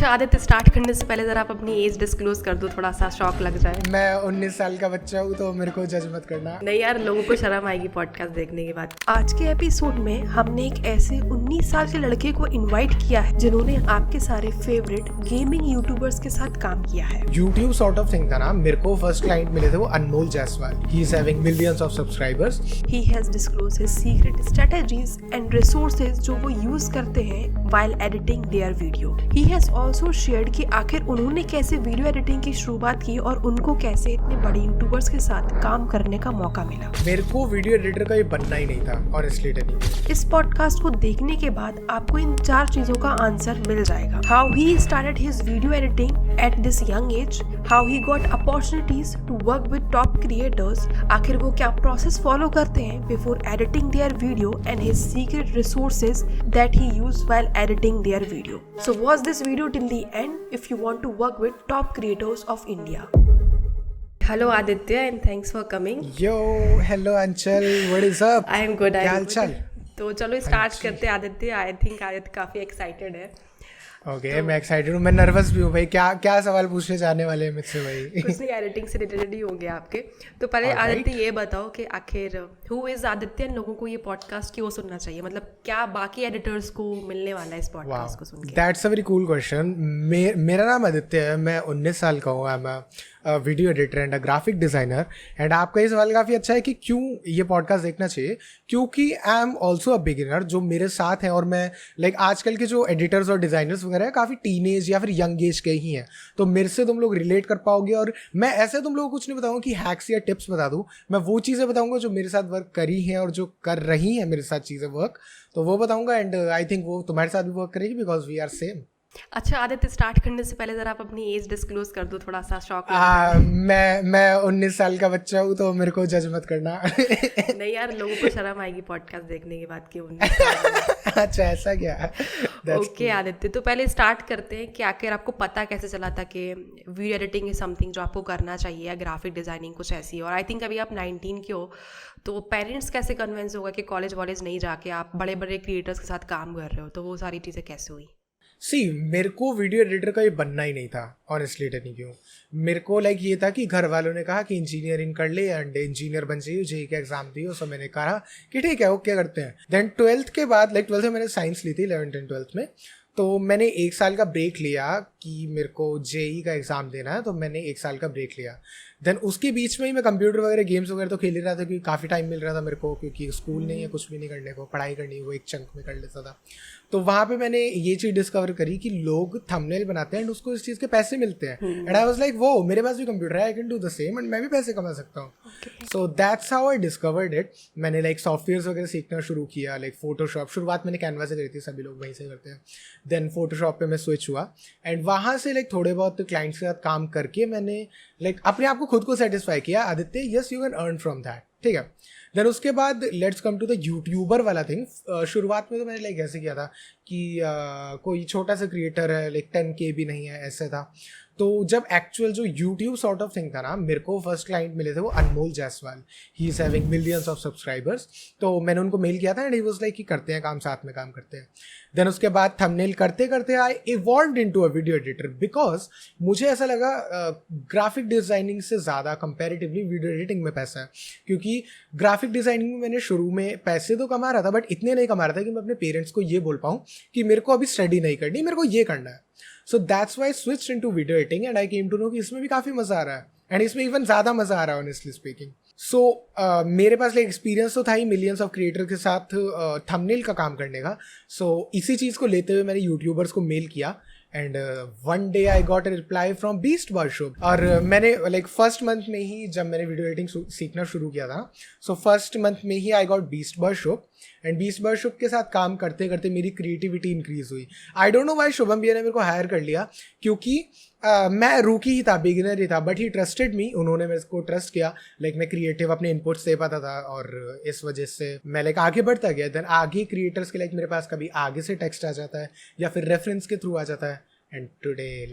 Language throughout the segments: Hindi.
अच्छा आदित्य, स्टार्ट करने से पहले जरा आप अपनी एज डिस्क्लोज कर दो, थोड़ा सा शौक लग जाए। मैं 19 साल का बच्चा हूँ, तो मेरे को जज मत करना। नहीं यार, लोगों को शर्म आएगी पॉडकास्ट देखने के बाद। आज के एपिसोड में हमने एक ऐसे 19 साल के लड़के को इनवाइट किया है जिन्होंने आपके सारे फेवरेट गेमिंग यूट्यूबर्स के साथ काम किया है। YouTube सॉर्ट ऑफ थिंग था ना। मेरे को फर्स्ट क्लाइंट मिले थे वो Anmol Jaiswal. He is having millions of subscribers. He has disclosed his secret strategies and resources जो वो यूज करते हैं while editing their video. He has also shared कि आखिर उन्होंने कैसे वीडियो एडिटिंग की शुरुआत की और उनको कैसे इतने बड़े यूट्यूबर्स के साथ काम करने का मौका मिला। मेरे को वीडियो एडिटर का ये बनना ही नहीं था ऑनेस्टली टेलिंग। इस पॉडकास्ट को देखने के बाद आपको इन 4 चीजों का आंसर मिल जाएगा। How he started his video editing at this young age, how he got opportunities to work with top creators, आखिर वो क्या प्रोसेस फॉलो करते हैं before editing their video, and his secret resources that he used while editing their video. So watch this video till the end if you want to work with top creators of India. Hello Aditya and thanks for coming. Yo hello Anchal, what is up? I am good. क्या हालचाल? तो चलो स्टार्ट करते हैं आदित्य। आई थिंक आदित्य काफी एक्साइटेड है। ओके, मैं एक्साइटेड हूँ, मैं नर्वस भी हूँ भाई। क्या क्या सवाल पूछने जाने वाले हैं मुझसे भाई? कुछ नहीं, एडिटिंग से रिलेटेड ही होंगे आपके। तो पहले आदित्य ये बताओ कि आखिर हु इज आदित्य, लोगों को ये पॉडकास्ट क्यों सुनना चाहिए? मतलब क्या बाकी एडिटर्स को मिलने वाला है इस पॉडकास्ट को सुन के? That's a very cool question. मेरा नाम आदित्य है, मैं 19 साल का हूँ। I am video editor and a graphic designer. And आपका ये सवाल काफ़ी अच्छा है कि क्यों ये पॉडकास्ट देखना चाहिए। क्योंकि I am also a beginner. जो मेरे साथ हैं और मैं आजकल के जो एडिटर्स और डिज़ाइनर्स वगैरह है काफ़ी टीनेज या फिर यंग एज के ही हैं, तो मेरे से तुम लोग रिलेट कर पाओगे। और मैं ऐसे तुम लोगों को कुछ नहीं बताऊँगा कि हैक्स या टिप्स बता दूँ। मैं वो चीज़ें बताऊँगा जो मेरे साथ वर्क करी हैं और जो कर रही हैं मेरे साथ चीज़ें वर्क, तो वो बताऊँगा। एंड आई थिंक वो तुम्हारे साथ भी वर्क करेगी बिकॉज वी आर सेम। अच्छा आदित्य, स्टार्ट करने से पहले जरा आप अपनी एज डिस्क्लोज कर दो, थोड़ा सा शौक लग जाए। मैं 19 साल का बच्चा हूँ, तो मेरे को जज मत करना। नहीं यार, लोगों को शर्म आएगी पॉडकास्ट देखने के बाद कि 19 साल। अच्छा, ऐसा क्या? ओके आदित्य, तो पहले स्टार्ट करते हैं कि आखिर आपको पता कैसे चला था कि वीडियो एडिटिंग इज समथिंग जो आपको करना चाहिए, या ग्राफिक डिजाइनिंग कुछ ऐसी। और आई थिंक अभी आप 19 के हो, तो पेरेंट्स कैसे कन्विंस होगा कि कॉलेज वॉलेज नहीं जाके आप बड़े बड़े क्रिएटर्स के साथ काम कर रहे हो? तो वो सारी चीज़ें कैसे हुई? मेरे को वीडियो एडिटर का ये बनना ही नहीं था ऑनेस्टली टेलिंग यू। मेरे को ये था कि घर वालों ने कहा कि इंजीनियरिंग कर ले एंड इंजीनियर बन जाइए, जेई का एग्जाम दियो। सो मैंने कहा कि ठीक है, ओके करते हैं। देन 12th के बाद 12th में मैंने साइंस ली थी, 11th एंड 12th में। तो मैंने 1 साल का ब्रेक लिया कि मेरे को जेई का एग्ज़ाम देना है, तो मैंने 1 साल का ब्रेक लिया। देन उसके बीच में ही मैं कंप्यूटर वगैरह गेम्स वगैरह तो खेल ही रहा था, क्योंकि काफ़ी टाइम मिल रहा था मेरे को, क्योंकि स्कूल नहीं है, कुछ भी नहीं करने को, पढ़ाई करनी है वो एक चंक में कर लेता था। तो वहाँ पे मैंने ये चीज़ डिस्कवर करी कि लोग थंबनेल बनाते हैं एंड उसको इस चीज़ के पैसे मिलते हैं। एंड आई वाज लाइक, वो मेरे पास भी कंप्यूटर है, I can do the same and मैं भी पैसे कमा सकता हूँ। So that's how I discovered it. मैंने सॉफ्टवेयर वगैरह सीखना शुरू किया, फोटोशॉप। शुरुआत मैंने कैनवा से करी थी, सभी लोग वहीं से करते हैं। देन फोटोशॉप पे मैं स्विच हुआ एंड वहाँ से थोड़े बहुत क्लाइंट्स के साथ काम करके मैंने अपने आप को खुद को सेटिस्फाई किया, Aditya yes you can earn from that, ठीक है। देन उसके बाद let's come to the YouTuber वाला थिंग। शुरुआत में तो मैंने ऐसे किया था कि कोई छोटा सा क्रिएटर है, 10K भी नहीं है, ऐसे था। तो जब एक्चुअल जो यूट्यूब सॉर्ट ऑफ थिंग था ना, मेरे को फर्स्ट क्लाइंट मिले थे वो Anmol Jaiswal. He is having millions of subscribers. तो मैंने उनको मेल किया था एंड ही वाज लाइक कि करते हैं काम, साथ में काम करते हैं। देन उसके बाद थंबनेल करते करते I evolved into a video editor, because मुझे ऐसा लगा ग्राफिक डिज़ाइनिंग से ज़्यादा कंपैरेटिवली वीडियो एडिटिंग में पैसा है। क्योंकि ग्राफिक डिज़ाइनिंग में मैंने शुरू में पैसे तो कमा रहा था, बट इतने नहीं कमा रहा था कि मैं अपने पेरेंट्स को ये बोल पाऊँ कि मेरे को अभी स्टडी नहीं करनी, मेरे को ये करना है। So that's why switch into video editing and I came to know कि इसमें भी काफ़ी मज़ा आ रहा है एंड इसमें इवन ज़्यादा मज़ा आ रहा है ऑनेस्टली स्पीकिंग। सो मेरे पास एक्सपीरियंस तो था ही मिलियंस ऑफ क्रिएटर के साथ थंबनेल का काम करने का। सो इसी चीज़ को लेते हुए मैंने यूट्यूबर्स को मेल किया and one day I got a reply from beast workshop. और मैंने फर्स्ट मंथ में ही, जब मैंने वीडियो एडिटिंग सीखना शुरू किया था, सो फर्स्ट मंथ में ही I got Beast Workshop. And Beast Workshop के साथ काम करते करते मेरी क्रिएटिविटी इंक्रीज हुई। I don't know why Shubham भैया ने मेरे को हायर कर लिया, क्योंकि मैं रूकी ही था, बिगिनर ही था, बट ही ट्रस्टेड मी। उन्होंने मेरे को ट्रस्ट किया। मैं क्रिएटिव अपने इनपुट्स दे पाता था और इस वजह से मैं आगे बढ़ता गया। देन आगे क्रिएटर्स के मेरे पास कभी आगे से टेक्स्ट आ जाता है या फिर रेफरेंस के थ्रू आ जाता है। And today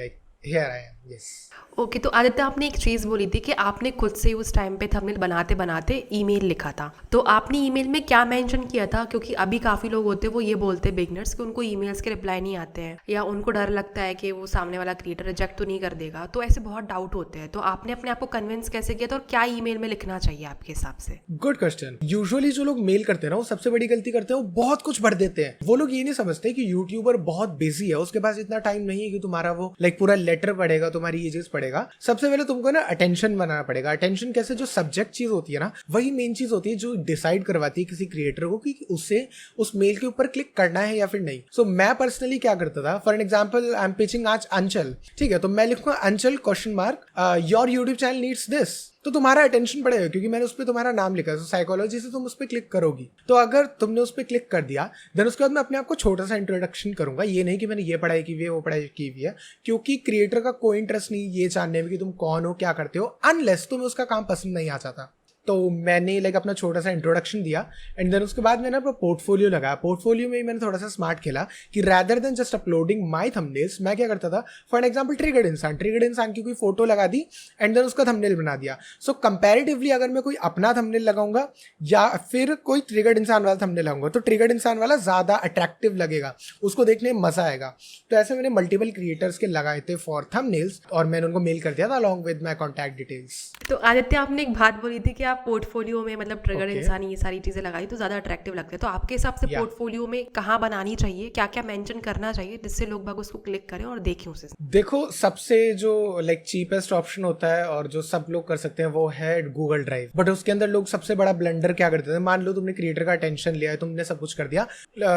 here I am, yes. Okay, तो आदित्य आपने एक चीज़ बोली थी कि आपने खुद से उस टाइम पे थंबनेल बनाते बनाते ईमेल लिखा था, तो आपने ईमेल में क्या मेंशन किया था? क्योंकि अभी काफ़ी लोग होते हैं वो ये बोलते हैं बिगनर्स कि उनको ईमेल्स के रिप्लाई नहीं आते हैं, या उनको डर लगता है कि वो सामने वाला क्रिएटर रिजेक्ट तो नहीं कर देगा, तो ऐसे बहुत डाउट होते हैं। तो आपने अपने आप को कन्विंस कैसे किया था, और क्या ईमेल में लिखना चाहिए आपके हिसाब से? Good question. यूजुअली जो लोग मेल करते हैं ना, वो सबसे बड़ी गलती करते हैं, वो बहुत कुछ भर देते हैं। वो लोग ये नहीं समझते कि यूट्यूबर बहुत बिजी है, उसके पास इतना टाइम नहीं है कि तुम्हारा वो पूरा लेटर पढ़ेगा, तुम्हारी ये चीज पढ़ेगा। सबसे पहले तुमको ना अटेंशन बनाना पड़ेगा। अटेंशन कैसे? जो सब्जेक्ट चीज होती है ना, वही मेन चीज होती है जो डिसाइड करवाती है किसी क्रिएटर को कि उसे उस मेल के ऊपर क्लिक करना है या फिर नहीं। सो मैं पर्सनली क्या करता था, for example I am pitching आज अंचल, ठीक है, तो मैं लिखूंगा अंचल question mark your YouTube channel needs this, तो तुम्हारा अटेंशन पड़ेगा क्योंकि मैंने उस पर तुम्हारा नाम लिखा है। साइकोलॉजी से तुम उस पर क्लिक करोगी। तो अगर तुमने उस पर क्लिक कर दिया, देन उसके बाद मैं अपने आप को छोटा सा इंट्रोडक्शन करूंगा। ये नहीं कि मैंने ये पढ़ाई की हुई है, वो पढ़ाई की हुई है, क्योंकि क्रिएटर का कोई इंटरेस्ट नहीं ये जानने में कि तुम कौन हो, क्या करते हो, अनलेस तुम्हें उसका काम पसंद नहीं आ जाता। तो मैंने अपना छोटा सा इंट्रोडक्शन दिया, एंड देन उसके बाद मैंने अपना पोर्टफोलियो लगाया। पोर्टफोलियो में मैंने थोड़ा सा स्मार्ट खेला कि rather than just uploading my thumbnails, मैं क्या करता था, फॉर एग्जांपल ट्रिगर्ड इंसान की कोई फोटो लगा दी एंड देन उसका थंबनेल बना दिया। सो कंपैरेटिवली अगर मैं कोई अपना थंबनेल लगाऊंगा या फिर कोई ट्रिगर्ड इंसान वाला थंबनेल लगाऊंगा, तो ट्रिगर्ड इंसान वाला ज्यादा अट्रैक्टिव लगेगा, उसको देखने में मजा आएगा। तो ऐसे मैंने मल्टीपल क्रिएटर्स के लगाए थे फॉर थंबनेल्स, और मैंने उनको मेल कर दिया था along with my contact details. तो आदित्य आपने एक बात बोली थी कि आप पोर्टफोलियो में मतलब ट्रिगर Okay. इंसान ये सारी चीजें लगाई तो ज्यादा अट्रैक्टिव लगते हैं, तो आपके हिसाब से Yeah. पोर्टफोलियो में कहाँ बनानी चाहिए, क्या क्या मेंशन करना चाहिए जिससे लोग बाग उसको क्लिक करें और देखें उसे? देखो, सबसे जो चीपेस्ट ऑप्शन होता है और जो सब लोग कर सकते हैं वो है गूगल ड्राइव। बट उसके अंदर लोग सबसे बड़ा ब्लंडर क्या करते हैं, मान लो तुमने क्रिएटर का अटेंशन लिया है, तुमने सब कुछ कर दिया,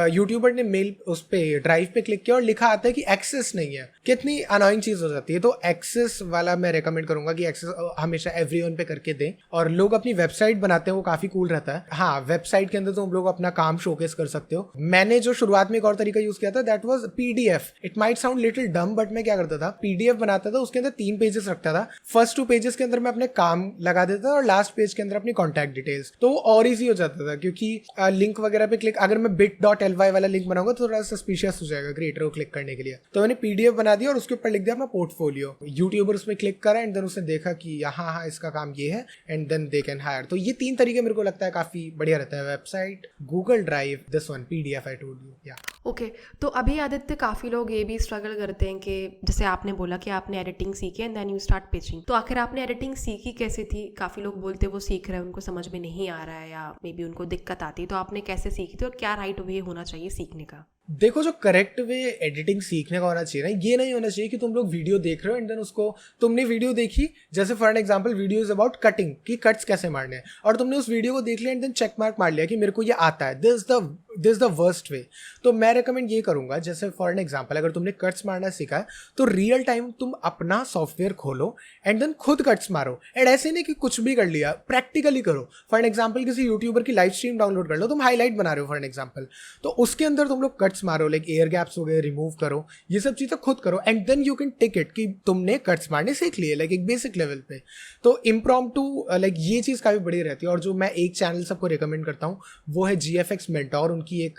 यूट्यूबर ने मेल उस पे ड्राइव पे क्लिक किया और लिखा आता है कि एक्सेस नहीं है। कितनी अनोइंग चीज हो जाती है। तो एक्सेस वाला मैं रेकमेंड करूंगा कि एक्सेस हमेशा एवरीवन पे करके दें। और लोग अपनी वेबसाइट बनाते हैं, वो काफी कूल रहता है। हाँ, वेबसाइट के अंदर तुम लोग अपना काम शोकेस कर सकते हो। मैंने जो शुरुआत में एक और तरीका यूज किया था, that was PDF. It might sound little डम, बट मैं क्या करता था, पीडीएफ बनाता था, उसके अंदर 3 पेजेस रखता था। फर्स्ट 2 पेजेस के अंदर मैं अपने काम लगा देता था और लास्ट पेज के अंदर अपनी कॉन्टैक्ट डिटेल्स। तो वो और ईजी हो जाता था, क्योंकि लिंक वगैरह पे क्लिक, अगर मैं bit.ly वाला लिंक बनाऊंगा तो थोड़ा सस्पिशियस हो जाएगा क्रिएटर को क्लिक करने के लिए। तो मैंने पीडीएफ बना दिया और उसके ऊपर लिख दिया अपना पोर्टफोलियो। यूट्यूबर उसमें क्लिक करा एंड देन उसने देखा कि हाँ इसका काम ये है, and then they can hire. तो ये 3 तरीके मेरे को लगता है काफी बढ़िया रहता है। Website, Google drive, this one PDF I told you. या ओके, तो अभी आदित्य काफ़ी लोग ये भी स्ट्रगल करते हैं कि जैसे आपने बोला कि आपने एडिटिंग सीखी and then you start pitching, तो आखिर आपने एडिटिंग सीखी कैसे थी? काफ़ी लोग बोलते हैं वो सीख रहे हैं, उनको समझ में नहीं आ रहा है, या मे बी उनको दिक्कत आती है, तो आपने कैसे सीखी थी और क्या राइट वे होना चाहिए सीखने का? देखो, जो करेक्ट वे एडिटिंग सीखने का होना चाहिए ना, ये नहीं होना चाहिए कि तुम लोग वीडियो देख रहे हो एंड देन उसको तुमने वीडियो देखी, जैसे for an example video is about cutting, कि कट्स कैसे मारने हैं, और तुमने उस वीडियो को देख लिया एंड देन चेक मार्क मार लिया कि मेरे को ये आता है। This the worst way. तो मैं रेकमेंड ये करूंगा, जैसे फॉर एन एग्जांपल अगर तुमने कट्स मारना सीखा है तो रियल टाइम तुम अपना सॉफ्टवेयर खोलो एंड देन खुद कट्स मारो। एंड ऐसे नहीं कि कुछ भी कर लिया, प्रैक्टिकली करो। फॉर एन एग्जांपल किसी यूट्यूबर की लाइव स्ट्रीम डाउनलोड कर लो, तुम हाईलाइट बना रहे हो फॉर एन एग्जांपल, तो उसके अंदर तुम लोग कट्स मारो, लाइक एयर गैप्स हो गए रिमूव करो, ये सब चीजें खुद करो, and then you can take it कि तुमने कट्स मारने सीख लिए, लाइक एक बेसिक लेवल पे। तो इम्प्रॉम्प्टू लाइक ये चीज काफी बड़ी रहती है। और जो मैं एक चैनल सबको रिकमेंड करता हूँ वो है GFX मेंटोर। उनकी एक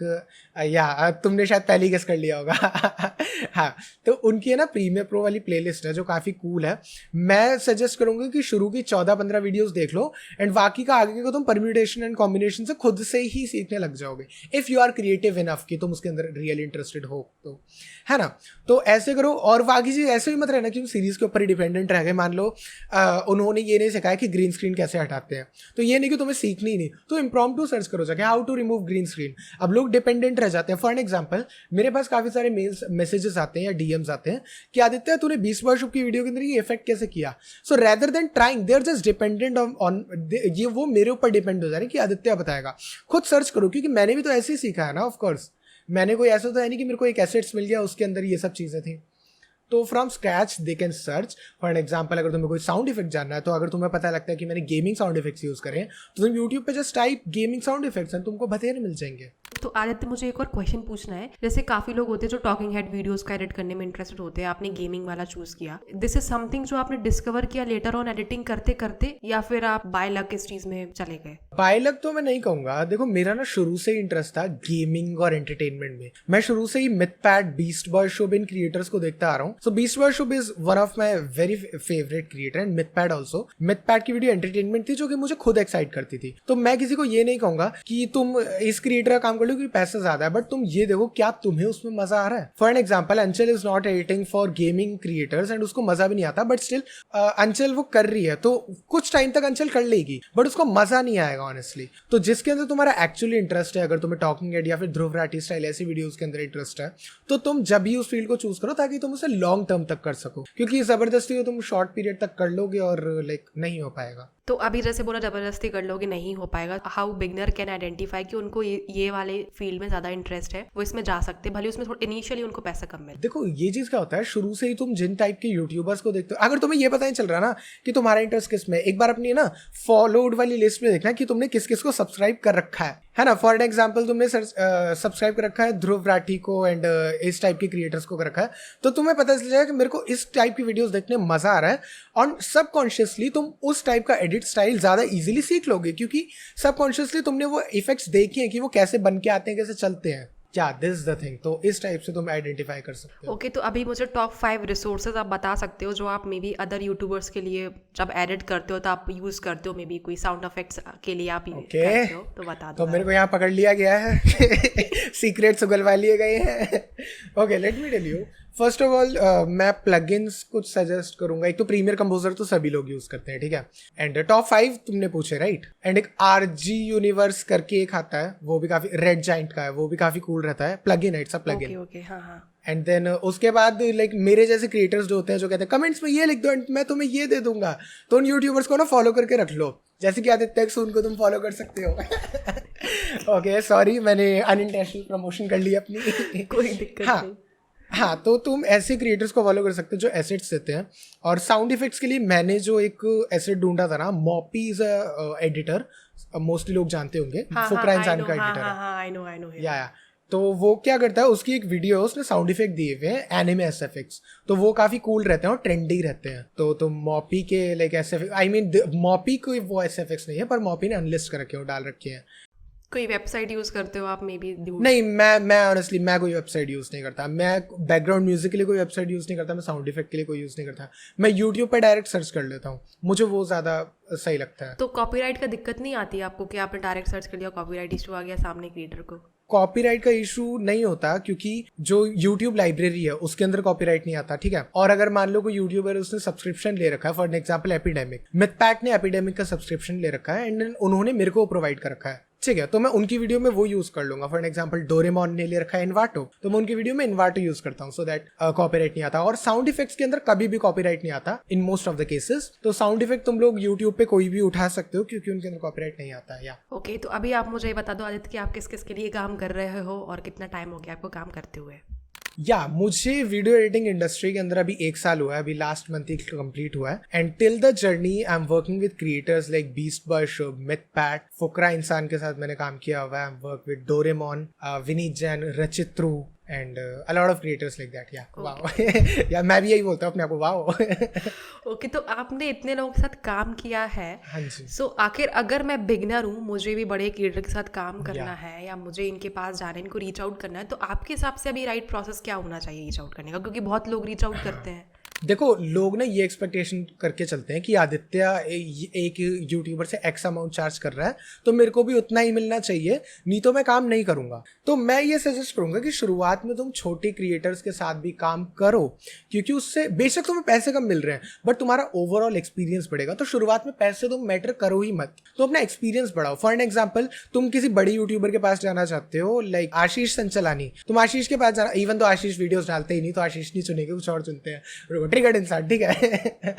या तुमने शायद पहले गेस कर लिया होगा हाँ, तो उनकी है ना प्रीमियर प्रो वाली प्लेलिस्ट है जो काफी कूल है। मैं सजेस्ट करूंगा कि शुरू की 14-15 वीडियोस देख लो एंड बाकी का आगे को तुम परम्यूटेशन एंड कॉम्बिनेशन से खुद से ही सीखने लग जाओगे, if you are creative enough कि तुम उसके अंदर रियली इंटरेस्टेड हो, तो है ना। तो ऐसे करो। और बाकी चीज ऐसे भी मत रहना कि तुम सीरीज के ऊपर ही डिपेंडेंट रह गए। मान लो उन्होंने ये नहीं सिखाया कि ग्रीन स्क्रीन कैसे हटाते हैं, तो ये नहीं कि तुम्हें सीखनी ही नहीं, तो इम्प्रॉम्प्टू सर्च करो जाके how to remove green screen. अब लोग डिपेंडेंट रह जाते हैं। फॉर एन एग्जांपल मेरे पास काफी सारे मेल्स मैसेजेस आते हैं या DMs आते हैं कि आदित्य तूने 20 वर्षों की वीडियो के अंदर ये इफेक्ट कैसे किया। So rather than trying they are just dependent on ये, वो मेरे ऊपर डिपेंड हो जा रहे हैं कि आदित्य बताएगा। खुद सर्च करो, क्योंकि मैंने भी तो ऐसे ही सीखा है ना। ऑफकोर्स मैंने कोई ऐसा तो है नहीं कि मेरे को एक एसेट्स मिल गया उसके अंदर ये सब चीजें थी। तो from scratch they can search. For an example अगर तुम्हें कोई साउंड इफेक्ट जानना है, तो अगर तुम्हें पता लगता है कि मैंने गेमिंग साउंड इफेक्ट्स यूज करें, तो तुम यूट्यूब पे just type gaming sound effects and तुमको बतेरे मिल जाएंगे। तो आदित्य मुझे एक और क्वेश्चन पूछना है। जैसे काफ़ी लोग होते हैं जो टॉकिंग हेड वीडियोस का एडिट करने में इंटरेस्टेड होते हैं, आपने गेमिंग वाला चूज किया, दिस इज समथिंग जो आपने डिस्कवर किया लेटर ऑन एडिटिंग करते करते, या फिर आप बाय लक इस चीज में चले गए? बाय लक तो मैं नहीं कहूंगा। देखो, मेरा ना शुरू से ही इंटरेस्ट था गेमिंग और एंटरटेनमेंट में। मैं शुरू से ही मिथपैड, बीस्ट बॉय शो इन क्रिएटर्स को देखता आ रहा हूँ। So Beast Boy Shub is one of my very favourite creator and Mythpat also. Mythpat की वीडियो एंटरटेनमेंट थी जो कि मुझे खुद एक्साइट करती थी। तो मैं किसी को ये नहीं कहूंगा कि तुम इस क्रिएटर का काम कर लो क्योंकि पैसा ज्यादा है, बट तुम ये देखो क्या तुम्हें उसमें मजा आ रहा है। फॉर एन एग्जाम्पल, अंचल is not editing for gaming creators and उसको मजा भी नहीं आता, बट स्टिल अंचल वो कर रही है तो कुछ टाइम तक अंचल कर लेगी, बट उसको मजा नहीं आएगा ऑनेस्टली। तो जिसके अंदर तुम्हारा एक्चुअली इंटरेस्ट है, अगर तुम्हें टॉकिंग हेड या फिर ध्रुव राठी स्टाइल ऐसी वीडियोस के अंदर इंटरेस्ट है, तो तुम जब भी उस फील्ड को चूज करो ताकि तुम उसे लॉन्ग टर्म तक कर सको, क्योंकि जबरदस्ती को तुम शॉर्ट पीरियड तक कर लोगे और लाइक नहीं हो पाएगा। तो अभी जैसे बोला जबरदस्ती कर लोगे नहीं हो पाएगा, हाउ बिगनर कैन आइडेंटिफाई कि उनको ये वाले फील्ड में ज्यादा इंटरेस्ट है, वो इसमें जा सकते हैं, भले उसमें थोड़ा इनिशियली उनको पैसा कम मिले। देखो ये चीज क्या होता है, शुरू से ही तुम जिन टाइप के यूट्यूबर्स को देखते हो, अगर तुम्हें ये पता नहीं चल रहा ना कि तुम्हारा इंटरेस्ट किस में, एक बार अपनी ना फॉलोड वाली लिस्ट में देखना कि तुमने किस किस को सब्सक्राइब कर रखा है ना। फॉर एग्जाम्पल तुमने सब्सक्राइब कर रखा है ध्रुव राठी को एंड इस टाइप के क्रिएटर्स को कर रखा है, तो तुम्हें पता चल जाएगा कि मेरे को इस टाइप की वीडियोस देखने में मजा आ रहा है, और सबकॉन्शियसली तुम उस टाइप का एडिट स्टाइल ज्यादा इजीली सीख लोगे, क्योंकि सबकॉन्शियसली तुमने वो इफेक्ट्स देखे हैं कि वो कैसे बन के आते हैं, कैसे चलते हैं। क्या दिस इज द थिंग। तो इस टाइप से तुम आइडेंटिफाई कर सकते हो। ओके, तो अभी मुझे टॉप 5 रिसोर्सेज आप बता सकते हो जो आप मे बी अदर यूट्यूबर्स के लिए जब एडिट करते हो तो आप यूज करते हो, मे बी कोई साउंड इफेक्ट्स के लिए आप करते हो, तो बता दो। तो मेरे को यहाँ पकड़ लिया गया है सीक्रेट्स उगलवा लिए गए हैं। Okay, let me tell you. First of all मैं प्लगइन्स कुछ सजेस्ट करूंगा। एक तो प्रीमियर कंपोजर तो सभी लोग यूज करते हैं, ठीक है। एंड टॉप 5 तुमने पूछे, राइट। एंड एक RG यूनिवर्स करके एक आता है, वो भी काफी, रेड जाइंट का है, वो भी काफी कूल रहता है। प्लगइन है, इट्स अ प्लगइन। ओके, हाँ हाँ। एंड देन उसके बाद लाइक मेरे जैसे क्रिएटर्स जो होते हैं जो कहते हैं कमेंट्स में ये लिख दो मैं तुम्हें ये दे दूंगा, तो उन यूट्यूबर्स को ना फॉलो करके रख लो, जैसे कि आदित्य सुन को तुम फॉलो कर सकते हो। ओके सॉरी, मैंने अनइंटेंशनल प्रमोशन कर ली अपनी। कोई दिक्कत नहीं। हाँ, तो तुम ऐसे क्रिएटर्स को फॉलो कर सकते हो जो एसेट्स देते हैं। और साउंड इफेक्ट्स के लिए मैंने जो एक एसेट ढूंढा था ना, मॉपी इज अ एडिटर, मोस्टली लोग जानते होंगे, फुकरा इंसान का एडिटर है। I know. या तो वो क्या करता है, उसकी एक वीडियो है, उसने साउंड इफेक्ट दिए हुए हैं एनिमे एसएफएक्स, तो वो काफी कूल रहते हैं और ट्रेंडी रहते हैं। तो तुम मॉपी के लाइक एसएफएक्स, आई मीन मॉपी कोई वो एसएफएक्स नहीं है, पर मॉपी ने अनलिस्ट कर रखे हो, डाल रखे हैं। कोई वेबसाइट यूज करते हो आप मे बी? नहीं, मैं ऑनेस्टली मैं कोई वेबसाइट यूज नहीं करता। मैं बैकग्राउंड म्यूजिक के लिए कोई वेबसाइट यूज नहीं करता, मैं साउंड इफेक्ट के लिए कोई यूज नहीं करता। मैं यूट्यूब पे डायरेक्ट सर्च कर लेता हूँ, मुझे वो ज्यादा सही लगता है। तो कॉपीराइट का दिक्कत नहीं आती आपको कि आपने डायरेक्ट सर्च कर लिया, कॉपीराइट इशू आ गया सामने क्रिएटर को? कॉपीराइट का इशू नहीं होता, क्योंकि जो YouTube लाइब्रेरी है उसके अंदर कॉपीराइट नहीं आता, ठीक है। और अगर मान लो कोई यूट्यूबर उसने सब्सक्रिप्शन ले रखा है, फॉर एग्जांपल एपिडेमिक, मिथपैट ने एपिडेमिक का सब्सक्रिप्शन ले रखा है एंड उन्होंने मेरे को प्रोवाइड कर रखा है, ठीक है, तो मैं उनकी वीडियो में वो यूज कर लूंगा। फॉर एग्जांपल डोरेमोन ने ले रखा है इन्वाटो, तो मैं उनकी वीडियो में इन्वाटो यूज करता हूँ, सो दैट कॉपीराइट नहीं आता। और साउंड इफेक्ट्स के अंदर कभी भी कॉपीराइट नहीं आता इन मोस्ट ऑफ द केसेस। तो साउंड इफेक्ट तुम लोग यूट्यूब पे कोई भी उठा सकते हो, क्योंकि उनके अंदर कॉपीराइट नहीं आता है। या ओके, तो अभी आप मुझे बता दो आदित्य कि आप किस किस के लिए काम कर रहे हो और कितना टाइम हो गया आपको काम करते हुए? मुझे वीडियो एडिटिंग इंडस्ट्री के अंदर अभी 1 साल हुआ है, अभी लास्ट मंथ ही कंप्लीट हुआ है। And till the journey I am working with creators like Beast Boy Shub, Mythpat, Fukra Insaan के साथ मैंने काम किया हुआ है। I am work with Doraemon, Vineet Jain, Rachitroo and a lot of creators like that. Yeah wow. Yeah मैं भी यही बोलता हूँ अपने आप को, वाओ। ओके, तो आपने इतने लोगों के साथ काम किया है, हाँ जी। सो आखिर अगर मैं बिगनर हूँ, मुझे भी बड़े क्रिएटर के साथ काम करना है या मुझे इनके पास जाना है, इनको रीच आउट करना है, तो आपके हिसाब से अभी राइट प्रोसेस क्या होना चाहिए रीच आउट करने का? क्योंकि बहुत लोग रीच आउट करते हैं। देखो, लोग ना ये एक्सपेक्टेशन करके चलते हैं कि आदित्य एक यूट्यूबर से एक्स अमाउंट चार्ज कर रहा है तो मेरे को भी उतना ही मिलना चाहिए, नहीं तो मैं काम नहीं करूंगा। तो मैं ये सजेस्ट करूंगा कि शुरुआत में तुम छोटे क्रिएटर्स के साथ भी काम करो, क्योंकि उससे बेशक तुम्हें पैसे कम मिल रहे हैं बट तुम्हारा ओवरऑल एक्सपीरियंस बढ़ेगा। तो शुरुआत में पैसे तुम मैटर करो ही मत, तो अपना एक्सपीरियंस बढ़ाओ। फॉर एन एग्जाम्पल, तुम किसी बड़े यूट्यूबर के पास जाना चाहते हो, लाइक आशीष संचलानी, तुम आशीष के पास जाना, इवन तो आशीष वीडियोस डालते ही नहीं, तो आशीष नहीं चुनेंगे, कुछ और चुनते हैं, ट्रिगर्ड इंसान, ठीक है।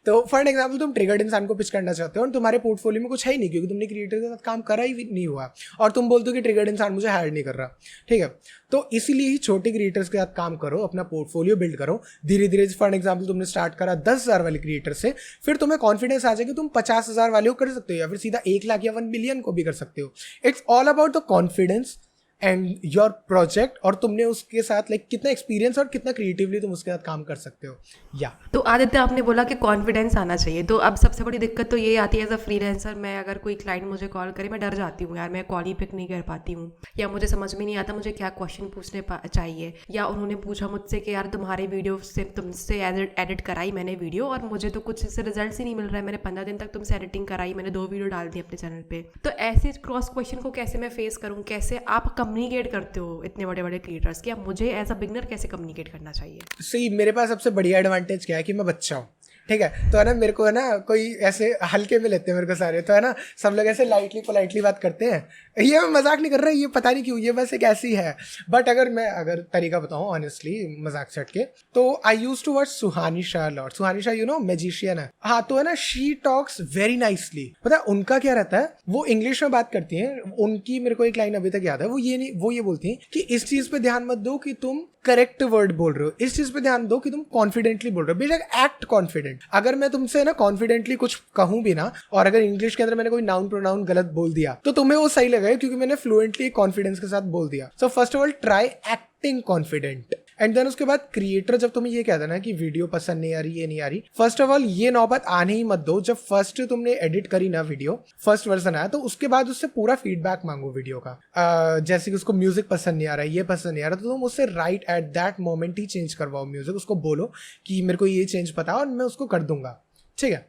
तो फॉर एग्जाम्पल तुम ट्रिगर्ड इंसान को पिच करना चाहते हो और तुम्हारे पोर्टफोलियो में कुछ है ही नहीं, क्योंकि तुमने क्रिएटर के साथ काम करा ही नहीं हुआ, और तुम बोलते हो कि ट्रिगर्ड इंसान मुझे हायर नहीं कर रहा, ठीक है। तो इसीलिए ही छोटे क्रिएटर्स के साथ काम करो, अपना पोर्टफोलियो बिल्ड करो धीरे धीरे। फॉर एग्जाम्पल तुमने स्टार्ट करा 10,000 वाले क्रिएटर से, फिर तुम्हें कॉन्फिडेंस आ जाएगा, तुम 50,000 वाले को कर सकते हो या फिर सीधा 1 लाख या 1 मिलियन को भी कर सकते हो। It's all about the confidence and your project, और तुमने उसके साथ लाइक कितना एक्सपीरियंस और कितना क्रिएटिवली तुम उसके साथ काम कर सकते हो। या तो आदित्य, आपने बोला कि कॉन्फिडेंस आना चाहिए, तो अब सबसे बड़ी दिक्कत तो ये आती है एज अ फ्रीलांसर, मैं अगर कोई क्लाइंट मुझे कॉल करे, मैं डर जाती हूँ यार, मैं कॉल ही पिक नहीं कर पाती हूँ, या मुझे समझ में नहीं आता मुझे क्या क्वेश्चन पूछने चाहिए, या उन्होंने पूछा मुझसे कि यार तुम्हारे वीडियो से तुमसे एडिट कराई मैंने वीडियो और मुझे तो कुछ इससे रिजल्ट ही नहीं मिल रहा है, मैंने 15 दिन तक तुमसे एडिटिंग कराई, मैंने 2 वीडियो डाल दी अपने चैनल पे। तो ऐसे क्रॉस क्वेश्चन को कैसे मैं फेस करूँ, कैसे आप कम्युनिकेट करते हो इतने बड़े बड़े क्रिएटर्स की, अब मुझे एज अ बिगनर कैसे कम्युनिकेट करना चाहिए? सही, मेरे पास सबसे बढ़िया एडवांटेज क्या है कि मैं बच्चा हूँ, ठीक है, तो है ना, मेरे को है ना कोई ऐसे हल्के में लेते हैं मेरे को सारे, तो है ना सब लोग ऐसे लाइटली पोलाइटली बात करते हैं, ये मैं मजाक नहीं कर रहा, ये पता नहीं क्यों, ये बस एक ऐसी है। बट अगर तरीका बताऊँ ऑनेस्टली, मजाक सेट के, तो I use to watch Suhani Shah lot. Suhani Shah you know magician है, हाँ, तो है ना शी टॉक्स वेरी नाइसली। पता है उनका क्या रहता है, वो इंग्लिश में बात करती हैं, उनकी मेरे को एक लाइन अभी तक याद है, वो ये बोलती हैं कि इस चीज पे ध्यान मत दो कि तुम करेक्ट वर्ड बोल रहे हो, इस चीज पे ध्यान दो कि तुम कॉन्फिडेंटली बोल रहे हो, बेशक एक्ट कॉन्फिडेंट। अगर मैं तुमसे ना कॉन्फिडेंटली कुछ कहूं भी ना, और अगर इंग्लिश के अंदर मैंने कोई नाउन प्रोनाउन गलत बोल दिया तो तुम्हें वो सही लगेगा क्योंकि मैंने फ्लुएंटली कॉन्फिडेंस के साथ बोल दिया। So first of all try acting confident, and then उसके बाद क्रिएटर जब तुम्हें ये कहता है ना कि वीडियो पसंद नहीं आ रही, ये नहीं आ रही, फर्स्ट ऑफ ऑल ये नौबत आने ही मत दो। जब फर्स्ट तुमने एडिट करी ना वीडियो, फर्स्ट वर्जन आया, तो उसके बाद उससे पूरा फीडबैक मांगो वीडियो का। जैसे कि उसको म्यूजिक पसंद नहीं आ रहा है, ये पसंद नहीं आ रहा, तो तुम उससे right at that moment he change करवाओ म्यूजिक, उसको बोलो कि मेरे को ये चेंज पता है और मैं उसको कर दूंगा, ठीक है।